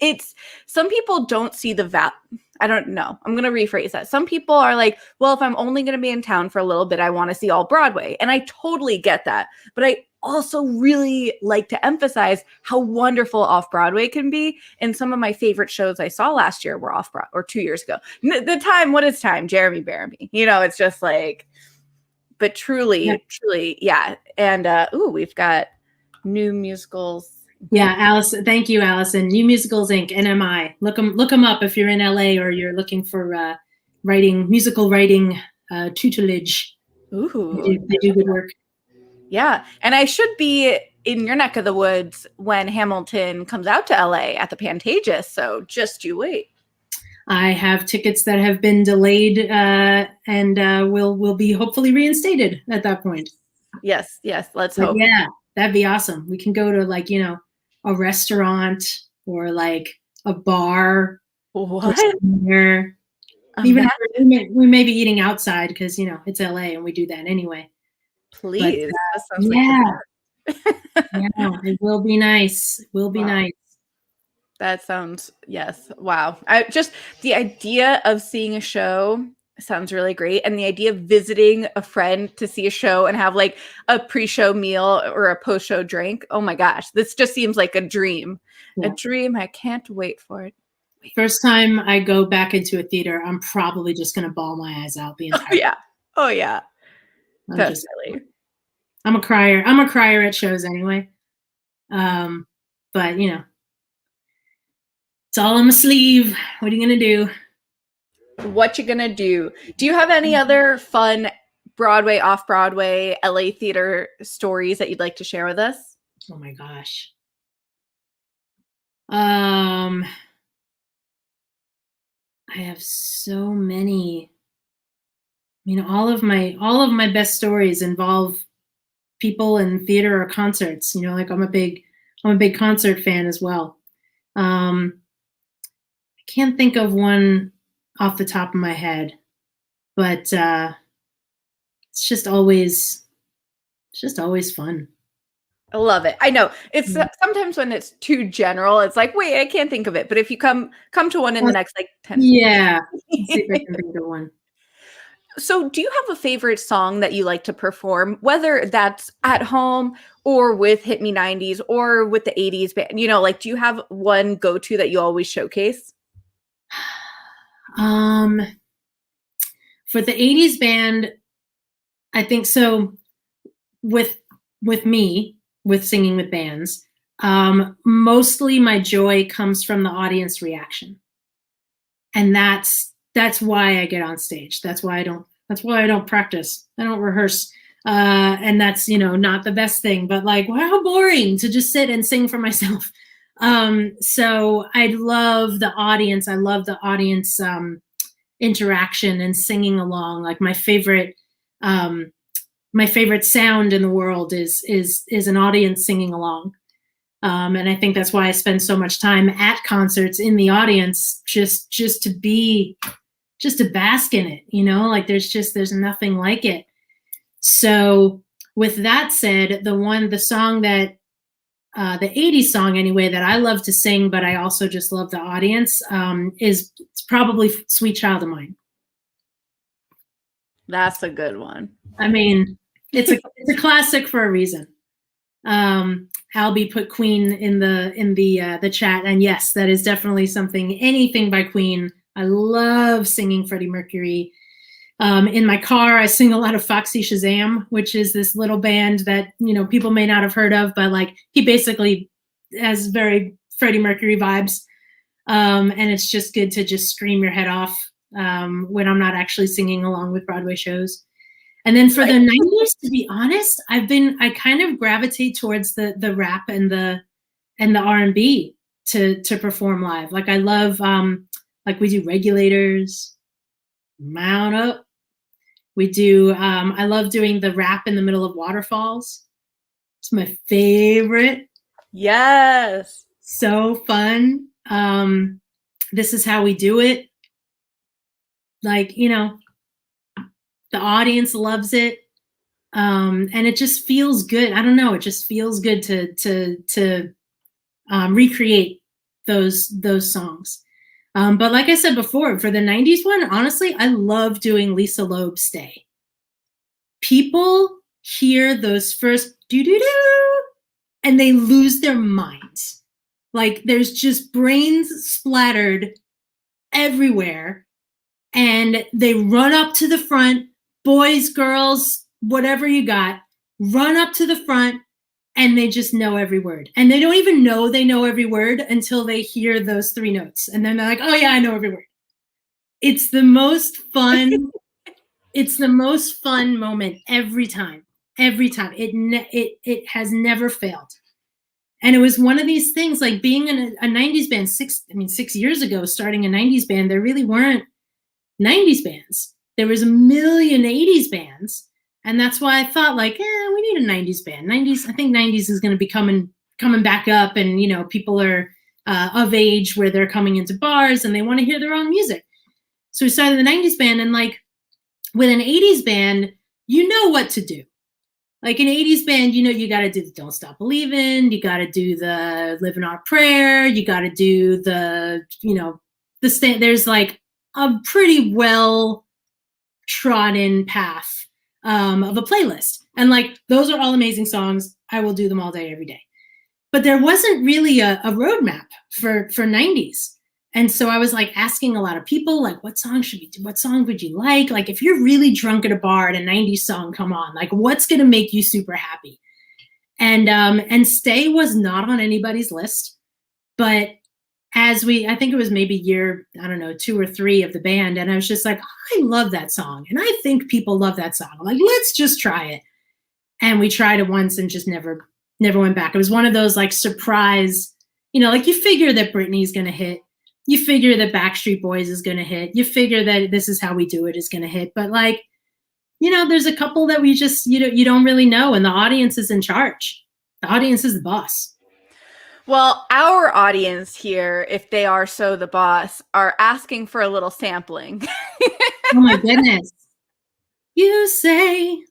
some people don't see the I don't know. I'm going to rephrase that. Some people are like, well, if I'm only going to be in town for a little bit, I want to see all Broadway. And I totally get that. But I also really like to emphasize how wonderful off Broadway can be. And some of my favorite shows I saw last year were off Broadway, or 2 years ago. What is time? Jeremy Bearimy. It's just like, but truly, yeah. And we've got New Musicals. Yeah, Allison. Thank you, Allison. New Musicals Inc. NMI. Look them up if you're in LA or you're looking for musical writing tutelage. Ooh, they do good work. Yeah, and I should be in your neck of the woods when Hamilton comes out to LA at the Pantages. So just you wait. I have tickets that have been delayed and will be hopefully reinstated at that point. Yes. Let's hope. Yeah, that'd be awesome. We can go to a restaurant or like a bar. What? Even we may be eating outside because it's LA and we do that anyway. Please. But, yeah. Yeah, it will be nice. It will be nice. That sounds, yes. Wow. Just the idea of seeing a show sounds really great. And the idea of visiting a friend to see a show and have like a pre-show meal or a post-show drink. Oh my gosh. This just seems like a dream. Yeah. A dream. I can't wait for it. First time I go back into a theater, I'm probably just going to bawl my eyes out the entire time. Yeah. Oh yeah. Definitely. I'm a crier. I'm a crier at shows anyway. But you know, it's all on my sleeve. What are you going to do? What you gonna do? Do you have any other fun Broadway, off-Broadway, LA theater stories that you'd like to share with us? Oh my gosh. I have so many. I mean, all of my best stories involve people in theater or concerts. You know, like I'm a big concert fan as well. I can't think of one off the top of my head, but it's just always fun. I love it. I know it's sometimes when it's too general, it's like, wait, I can't think of it. But if you come to one in the next like 10 yeah, let's see if I can think of one. So do you have a favorite song that you like to perform, whether that's at home or with Hit Me 90s or with the 80s band? You know, like, do you have one go-to that you always showcase? For the 80s band, I think so. With me, with singing with bands, mostly my joy comes from the audience reaction, and that's why I get on stage. That's why I don't practice. I don't rehearse. And that's, you know, not the best thing, but like, wow, how boring to just sit and sing for myself. So I love the audience. I love the audience interaction and singing along. Like my favorite sound in the world is an audience singing along. And I think that's why I spend so much time at concerts in the audience, just to bask in it, you know, like there's nothing like it. So with that said, the song that, the 80s song anyway, that I love to sing, but I also just love the audience, it's probably Sweet Child of Mine. That's a good one. I mean, it's a classic for a reason. Albie put Queen in the chat, and yes, that is definitely something. Anything by Queen. I love singing Freddie Mercury. In my car, I sing a lot of Foxy Shazam, which is this little band that, you know, people may not have heard of, but like he basically has very Freddie Mercury vibes. And it's just good to just scream your head off when I'm not actually singing along with Broadway shows. And then for the 90s, to be honest, I kind of gravitate towards the rap and the R&B to perform live. Like I love, like we do Regulators, Mount Up. We do, I love doing the rap in the middle of Waterfalls. It's my favorite. Yes. So fun. This Is How We Do It. Like, you know, the audience loves it. And it just feels good. I don't know. It just feels good to recreate those songs. But like I said before, for the 90s one, honestly, I love doing Lisa Loeb's Stay. People hear those first doo-doo-doo, and they lose their minds. Like there's just brains splattered everywhere, and they run up to the front, boys, girls, whatever you got, run up to the front, and they just know every word. And they don't even know they know every word until they hear those 3 notes. And then they're like, oh yeah, I know every word. It's the most fun. It's the most fun moment every time. Every time. It has never failed. And it was one of these things, like being in a 90s band 6 years ago, starting a 90s band, there really weren't 90s bands. There was a million 80s bands. And that's why I thought, like, we need a 90s band. I think 90s is going to be coming back up, and, you know, people are of age where they're coming into bars and they want to hear their own music. So we started the 90s band, and like with an 80s band, you know what to do. like an 80s band, you know, you got to do the Don't Stop Believin', you got to do the Living on a Prayer, you got to do the, you know, there's like a pretty well trodden path of a playlist. And like, those are all amazing songs. I will do them all day, every day. But there wasn't really a roadmap for 90s. And so I was like asking a lot of people, like, what song should we do? What song would you like? Like, if you're really drunk at a bar and a 90s song come on, like, what's going to make you super happy? And Stay was not on anybody's list. But I think it was maybe year, I don't know, 2 or 3 of the band. And I was just like, I love that song. And I think people love that song. I'm like, let's just try it. And we tried it once and just never went back. It was one of those like surprise, you know, like you figure that Britney's going to hit. You figure that Backstreet Boys is going to hit. You figure that This Is How We Do It is going to hit. But like, you know, there's a couple that we just, you don't really know. And the audience is in charge. The audience is the boss. Well, our audience here, if they are so the boss, are asking for a little sampling. Oh my goodness. You say,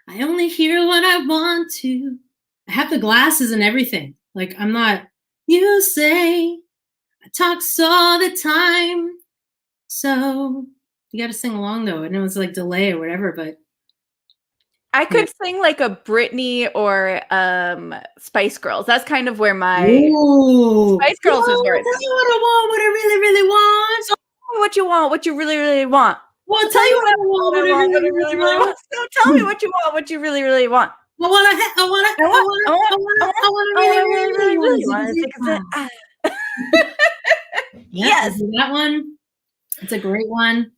I only hear what I want to. I have the glasses and everything. Like, I'm not, you say, I talk all the time. So you got to sing along though. And it was like delay or whatever, but. I could sing like a Britney or Spice Girls. That's kind of where my Spice Girls is where it's. Tell you what I want, what I really, really want. So tell me what you want, what you really, really want. Well, I'll tell you what I want, what I really, really want. So tell me what you want, what you really, really want. I want Yes, that one. It's a great one.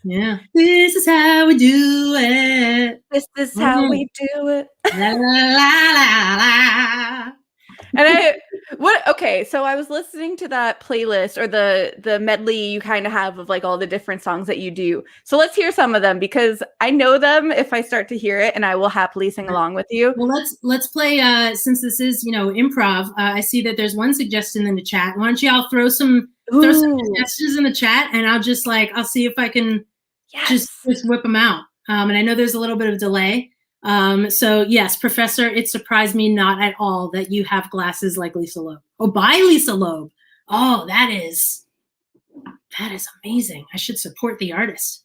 Yeah. This is how we do it. This is how we do it. La, la, la, la. And so I was listening to that playlist or the medley you kind of have of like all the different songs that you do. So let's hear some of them because I know them if I start to hear it and I will happily sing along with you. Well, let's play since this is, you know, improv. I see that there's one suggestion in the chat. Why don't y'all throw some suggestions in the chat and I'll see if I can just whip them out. And I know there's a little bit of delay. So yes, Professor, it surprised me not at all that you have glasses like Lisa Loeb. Oh, by Lisa Loeb. Oh, that is amazing. I should support the artist.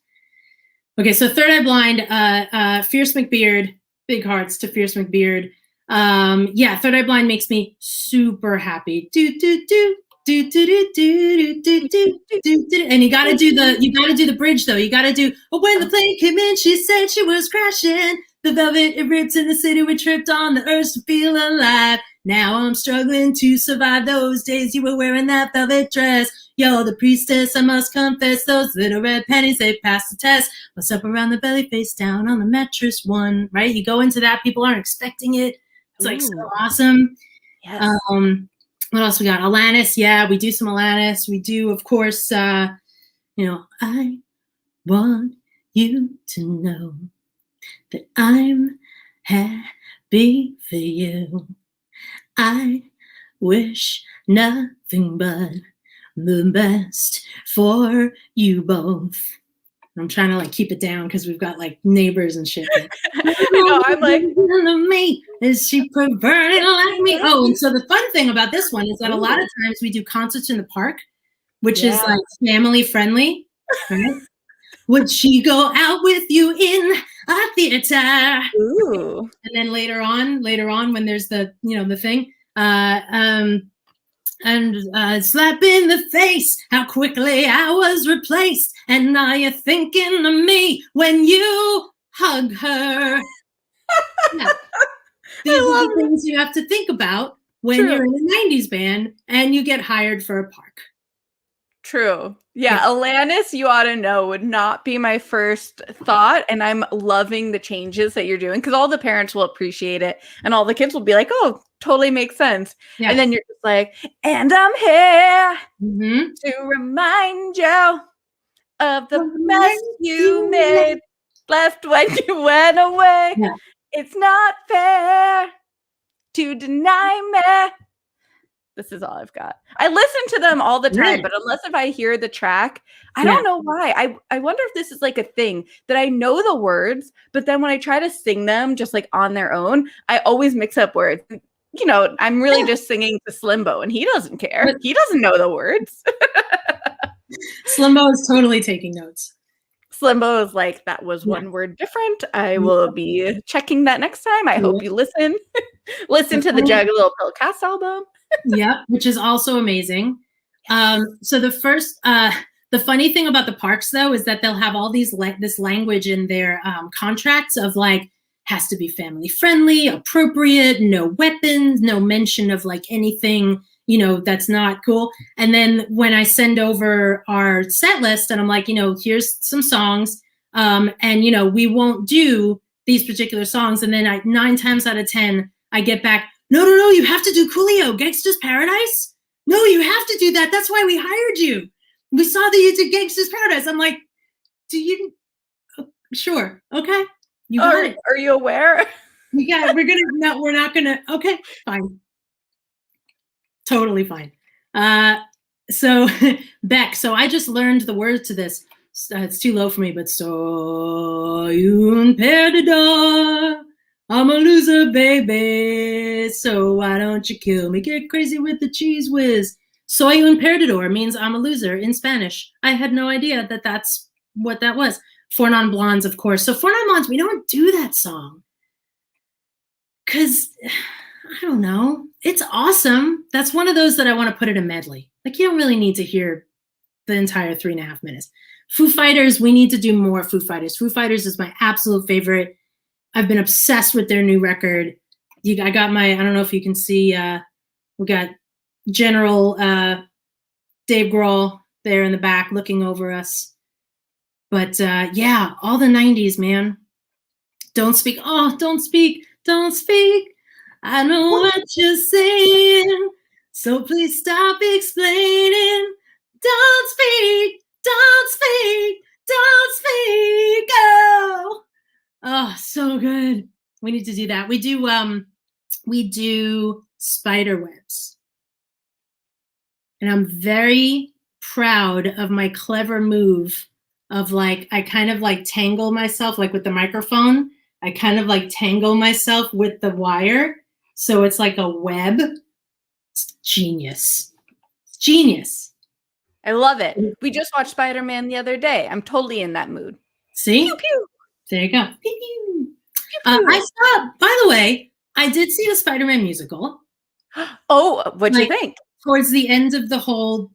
Okay, so Third Eye Blind, Fierce McBeard, big hearts to Fierce McBeard. Third Eye Blind makes me super happy. Do do do. Do, do, do, do, do, do, do, do. And you gotta do the bridge though. You gotta do when the plane came in, she said she was crashing. The velvet it ripped in the city, we tripped on the earth to feel alive. Now I'm struggling to survive those days you were wearing that velvet dress. Yo, the priestess, I must confess, those little red panties, they passed the test. What's up around the belly, face down on the mattress one, right? You go into that, people aren't expecting it. It's like so awesome. Yes. What else we got? Alanis. Yeah, we do some Alanis. We do, of course, I want you to know that I'm happy for you. I wish nothing but the best for you both. I'm trying to like keep it down because we've got like neighbors and shit. I'm like, me is she perverted like me? Oh, and so the fun thing about this one is that a lot of times we do concerts in the park, which is like family friendly. Right? Would she go out with you in a theater? Ooh. And then later on, when there's the the thing, slap in the face, how quickly I was replaced. And now you're thinking of me when you hug her. Yeah. These are the things you have to think about when you're in a 90s band and you get hired for a park. True. Yeah, Alanis, you ought to know, would not be my first thought. And I'm loving the changes that you're doing because all the parents will appreciate it. And all the kids will be like, oh, totally makes sense. Yeah. And then you're just like, and I'm here to remind you of the mess you made, left when you went away. Yeah. It's not fair to deny me This is all I've got. I listen to them all the time, but unless if I hear the track, I don't know why. I wonder if this is like a thing that I know the words, but then when I try to sing them just like on their own, I always mix up words. You know, I'm really just singing to Slimbo and he doesn't care. He doesn't know the words. Slimbo is totally taking notes. Slimbo is like, that was one word different. I will be checking that next time. I hope you listen. Listen to the Jagged Pill cast album. Yeah, which is also amazing. So the first, the funny thing about the parks though is that they'll have all these this language in their contracts of like has to be family friendly, appropriate, no weapons, no mention of like anything, you know, that's not cool. And then when I send over our set list and I'm like, you know, here's some songs, and you know, we won't do these particular songs. And then 9 times out of 10, I get back, no, you have to do Coolio, Gangsta's Paradise. No, you have to do that. That's why we hired you. We saw that you did Gangsta's Paradise. I'm like, do you? Sure. Okay. You got it. Are you aware? Yeah, we're not gonna. Okay, fine. Totally fine. So Beck, so I just learned the words to this. It's too low for me, but so un perdedor. I'm a loser, baby. So why don't you kill me? Get crazy with the cheese whiz. Soy un perdedor means I'm a loser in Spanish. I had no idea that that's what that was. Four Non Blondes, of course. So Four Non Blondes, we don't do that song. Because, I don't know. It's awesome. That's one of those that I want to put in a medley. Like, you don't really need to hear the entire 3.5 minutes. Foo Fighters, we need to do more Foo Fighters. Foo Fighters is my absolute favorite. I've been obsessed with their new record. I got I don't know if you can see, we got General Dave Grohl there in the back looking over us. But yeah, all the 90s, man. Don't speak. Oh, don't speak. Don't speak. I know what you're saying. So please stop explaining. Don't speak. Don't speak. Don't speak. Oh, so good. We need to do that. We do spider webs. And I'm very proud of my clever move of like, I kind of like tangle myself, like with the microphone, I kind of like tangle myself with the wire. So it's like a web. It's genius. Genius. I love it. We just watched Spider-Man the other day. I'm totally in that mood. See? Pew, pew. There you go. Pew, pew. I saw, by the way, I did see the Spider-Man musical. Oh, what'd you think? Towards the end of the whole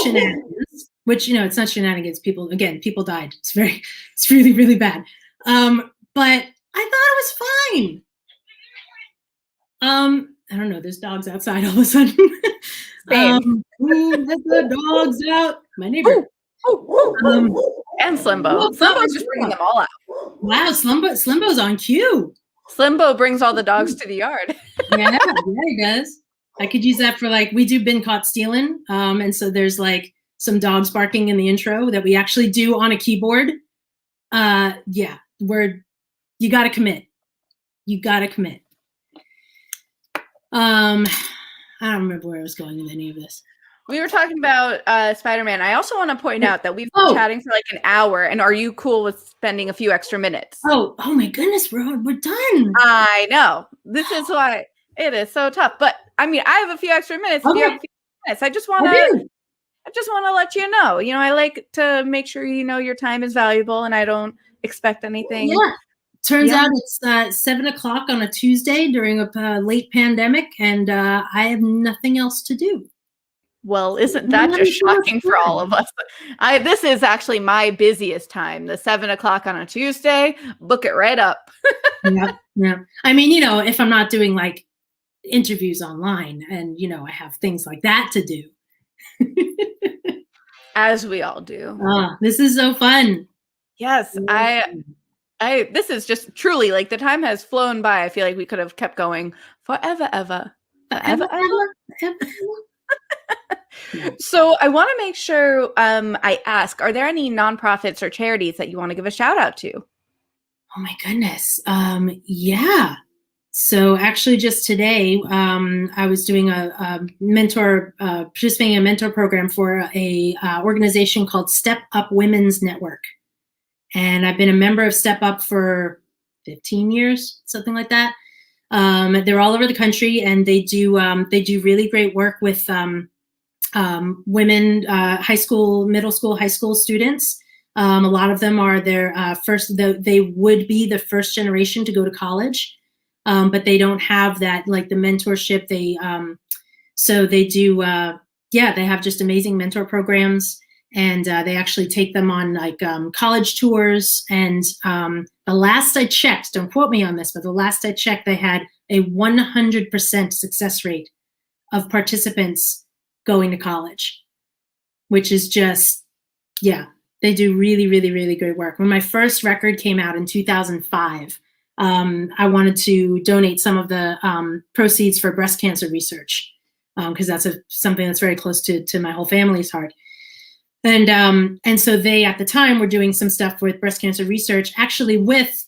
shenanigans, which, you know, it's not shenanigans. People died. It's really, really bad. But I thought it was fine. I don't know. There's dogs outside all of a sudden. Let the dogs out. My neighbor. And Slimbo. Slimbo's just bringing them all out. Wow, Slimbo's on cue. Slimbo brings all the dogs to the yard. yeah, he does. I could use that for like, we do Been Caught Stealing. And so there's like some dogs barking in the intro that we actually do on a keyboard. Yeah, you got to commit. You got to commit. I don't remember where I was going with any of this. We were talking about Spider-Man. I also want to point out that we've been chatting for like an hour, and are you cool with spending a few extra minutes? Oh my goodness, we're done. I know. This is why it is so tough. But I mean, I have a few extra minutes. Okay. If you have a few minutes, I just want to let you know. You know, I like to make sure you know your time is valuable, and I don't expect anything. Yeah. Turns out it's 7:00 on a Tuesday during a late pandemic, and I have nothing else to do. Well, isn't that just shocking for all of us? This is actually my busiest time, the 7:00 on a Tuesday. Book it right up. Yeah. I mean, you know, if I'm not doing like interviews online and, you know, I have things like that to do. As we all do. This is so fun. Yes, this is just truly like the time has flown by. I feel like we could have kept going forever. So I want to make sure I ask, are there any nonprofits or charities that you want to give a shout out to? Oh my goodness. Yeah. So actually just today, I was doing participating in a mentor program for a organization called Step Up Women's Network. And I've been a member of Step Up for 15 years, something like that. They're all over the country, and they do really great work with women, high school, middle school, high school students. A lot of them are they would be the first generation to go to college. But they don't have that, like the mentorship. They they have just amazing mentor programs, and they actually take them on like college tours. And the last I checked, don't quote me on this, but the last I checked, they had a 100% success rate of participants going to college, which is just, they do really, really, really great work. When my first record came out in 2005, I wanted to donate some of the proceeds for breast cancer research, because that's something that's very close to my whole family's heart. And so they, at the time, were doing some stuff with breast cancer research, actually with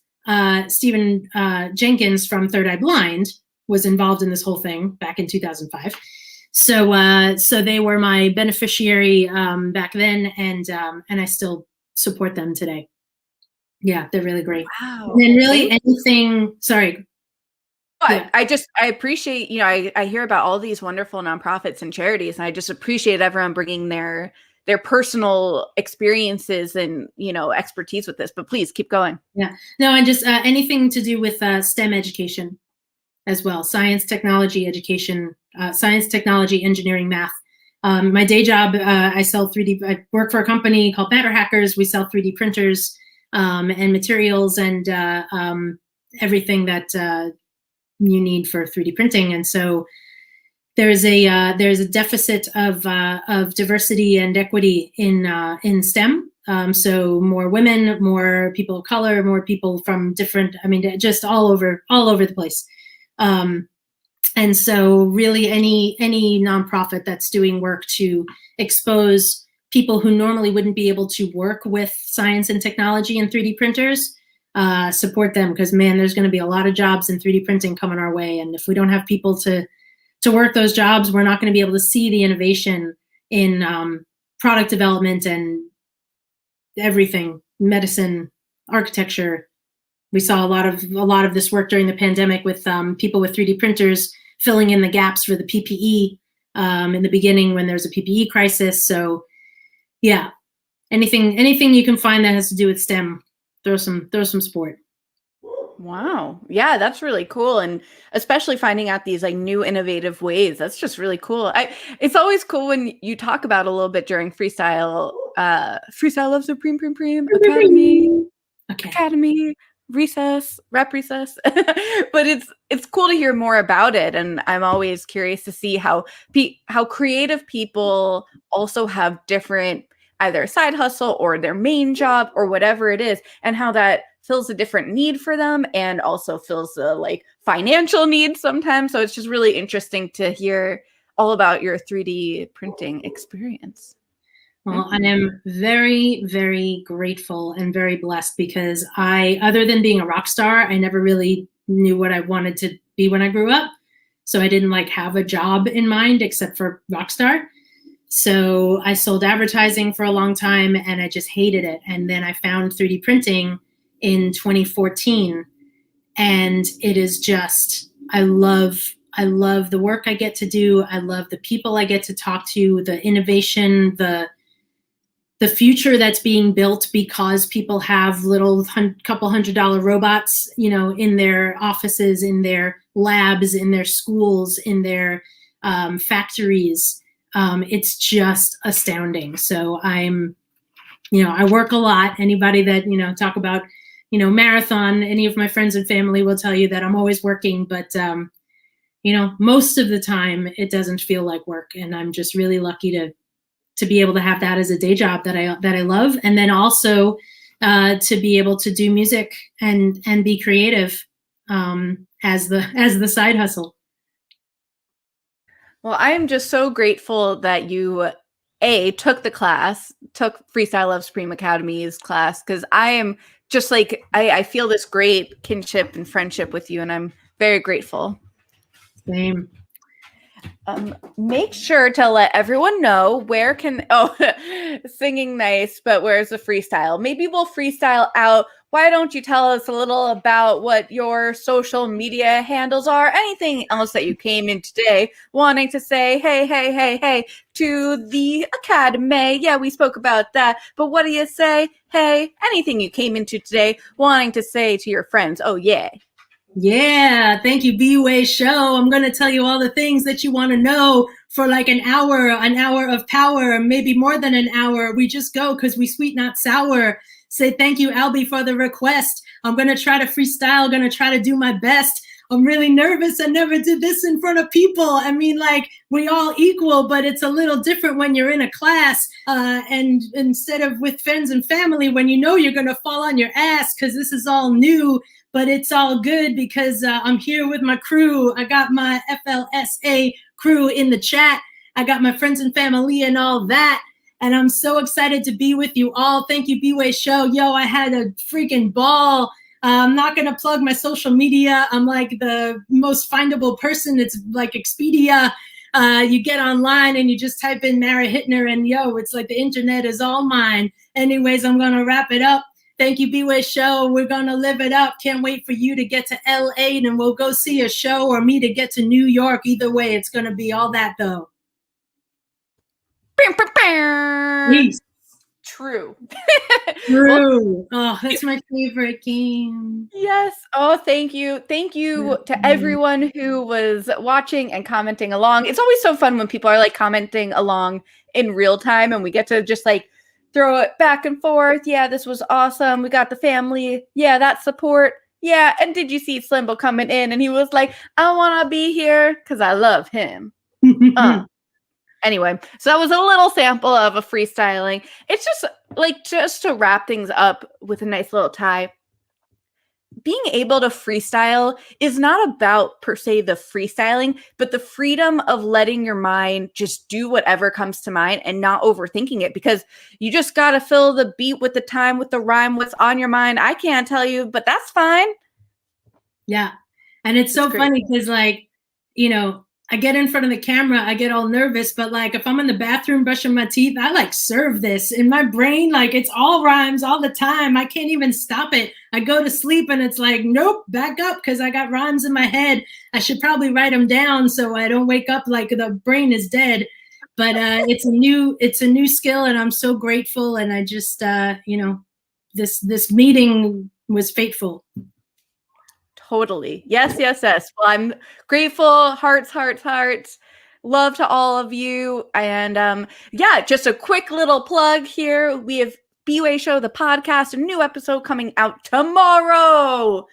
Stephen Jenkins from Third Eye Blind was involved in this whole thing back in 2005. So they were my beneficiary back then, and I still support them today. Yeah, they're really great. Wow. And really anything, sorry. Yeah. I appreciate, I hear about all these wonderful nonprofits and charities, and I just appreciate everyone bringing their personal experiences and, expertise with this, but please keep going. Yeah, no, and just anything to do with STEM education as well. Science, technology, education, science, technology, engineering, math. My day job, I work for a company called MatterHackers. We sell 3D printers, and materials and everything that you need for 3D printing. And so there's a deficit of diversity and equity in STEM. So more women, more people of color, more people from different, just all over the place. And so really any nonprofit that's doing work to expose people who normally wouldn't be able to work with science and technology and 3D printers, support them, because man, there's going to be a lot of jobs in 3D printing coming our way. And if we don't have people to work those jobs, we're not going to be able to see the innovation in product development and everything, medicine, architecture. We saw a lot of this work during the pandemic with people with 3D printers filling in the gaps for the PPE in the beginning when there's a PPE crisis. So yeah, anything you can find that has to do with STEM, throw some support. Wow. Yeah, that's really cool. And especially finding out these like new innovative ways. That's just really cool. It's always cool when you talk about a little bit during Freestyle Love Supreme Academy, rep recess. But it's cool to hear more about it. And I'm always curious to see how creative people also have different, either side hustle or their main job or whatever it is, and how that fills a different need for them and also fills the like financial need sometimes. So it's just really interesting to hear all about your 3D printing experience. Well, I am very, very grateful and very blessed, because other than being a rock star, I never really knew what I wanted to be when I grew up. So I didn't have a job in mind except for rock star. So I sold advertising for a long time and I just hated it. And then I found 3D printing in 2014. And it is just, I love the work I get to do. I love the people I get to talk to, the innovation, the future that's being built because people have little couple $100 robots, in their offices, in their labs, in their schools, in their factories. It's just astounding. So I work a lot. Anybody that, talk about, marathon, any of my friends and family will tell you that I'm always working, but, most of the time it doesn't feel like work. And I'm just really lucky to be able to have that as a day job that I love. And then also to be able to do music and be creative as the side hustle. Well, I am just so grateful that you took Freestyle Love Supreme Academy's class, because I am just like, I feel this great kinship and friendship with you, and I'm Very grateful. Same. Make sure to let everyone know singing nice, but where's the freestyle? Maybe we'll freestyle out. Why don't you tell us a little about what your social media handles are? Anything else that you came in today wanting to say, hey, to the Academy. Yeah, we spoke about that. But what do you say? Hey, anything you came into today wanting to say to your friends? Oh, yeah. Yeah, thank you, B-Way Show. I'm going to tell you all the things that you want to know for like an hour of power, maybe more than an hour. We just go because we sweet, not sour. Say thank you, Albie, for the request. I'm going to try to freestyle, going to try to do my best. I'm really nervous. I never did this in front of people. I mean, like, we all equal, but it's a little different when you're in a class and instead of with friends and family, when you know you're going to fall on your ass because this is all new. But it's all good because I'm here with my crew. I got my FLSA crew in the chat. I got my friends and family and all that. And I'm so excited to be with you all. Thank you, B-Way Show. Yo, I had a freaking ball. I'm not going to plug my social media. I'm like the most findable person. It's like Expedia. You get online and you just type in Mara Hitner and yo, it's like the internet is all mine. Anyways, I'm going to wrap it up. Thank you, B-Way Show. We're going to live it up. Can't wait for you to get to LA and we'll go see a show or me to get to New York. Either way, it's going to be all that though. Peace. True. True. Oh, that's my favorite game. Yes. Oh, thank you. Thank you to everyone who was watching and commenting along. It's always so fun when people are like commenting along in real time and we get to just like throw it back and forth. Yeah, this was awesome. We got the family. Yeah, that support. Yeah. And did you see Slimbo coming in? And he was like, I want to be here because I love him. Anyway, so that was a little sample of a freestyling. It's just to wrap things up with a nice little tie. Being able to freestyle is not about per se the freestyling, but the freedom of letting your mind just do whatever comes to mind and not overthinking it, because you just got to fill the beat with the time, with the rhyme, what's on your mind. I can't tell you, but that's fine. Yeah. And it's so funny because like, you know, I get in front of the camera, I get all nervous, but like if I'm in the bathroom brushing my teeth, I like serve this in my brain. Like it's all rhymes all the time. I can't even stop it. I go to sleep and it's like, nope, back up because I got rhymes in my head. I should probably write them down so I don't wake up like the brain is dead. But it's a new skill and I'm so grateful. And I just, you know, this meeting was fateful. Totally. Yes. Well, I'm grateful. Hearts. Love to all of you. And yeah, just a quick little plug here. We have B-Way Show, the podcast, a new episode coming out tomorrow.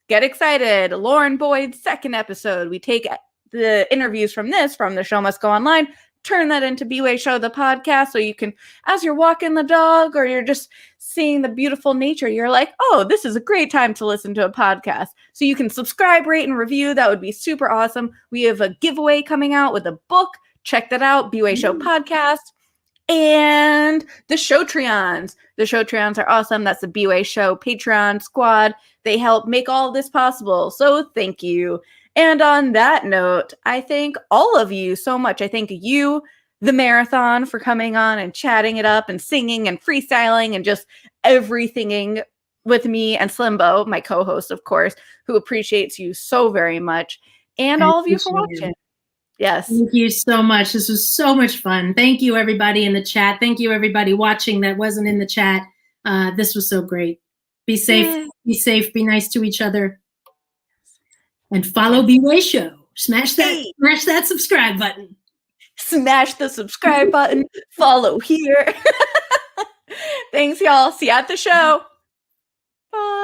Get excited. Lauren Boyd's second episode. We take the interviews from the Show Must Go Online, turn that into B-Way Show, the podcast. So you can, as you're walking the dog or you're just seeing the beautiful nature, you're like, oh, this is a great time to listen to a podcast. So you can subscribe, rate, and review. That would be super awesome. We have a giveaway coming out with a book. Check that out. B-Way Show podcast. And the Showtreons. The Showtreons are awesome. That's the B-Way Show Patreon squad. They help make all of this possible. So thank you. And on that note, I thank all of you so much. I thank you, the marathon, for coming on and chatting it up and singing and freestyling and just everythinging with me, and Slimbo, my co-host, of course, who appreciates you so very much. And all of you for watching. Yes. Thank you so much. This was so much fun. Thank you, everybody in the chat. Thank you, everybody watching that wasn't in the chat. This was so great. Be safe. Yay. Be safe. Be nice to each other. And follow B-Way Show. Smash that subscribe button. Smash the subscribe button. Follow here. Thanks, y'all. See you at the show. Bye.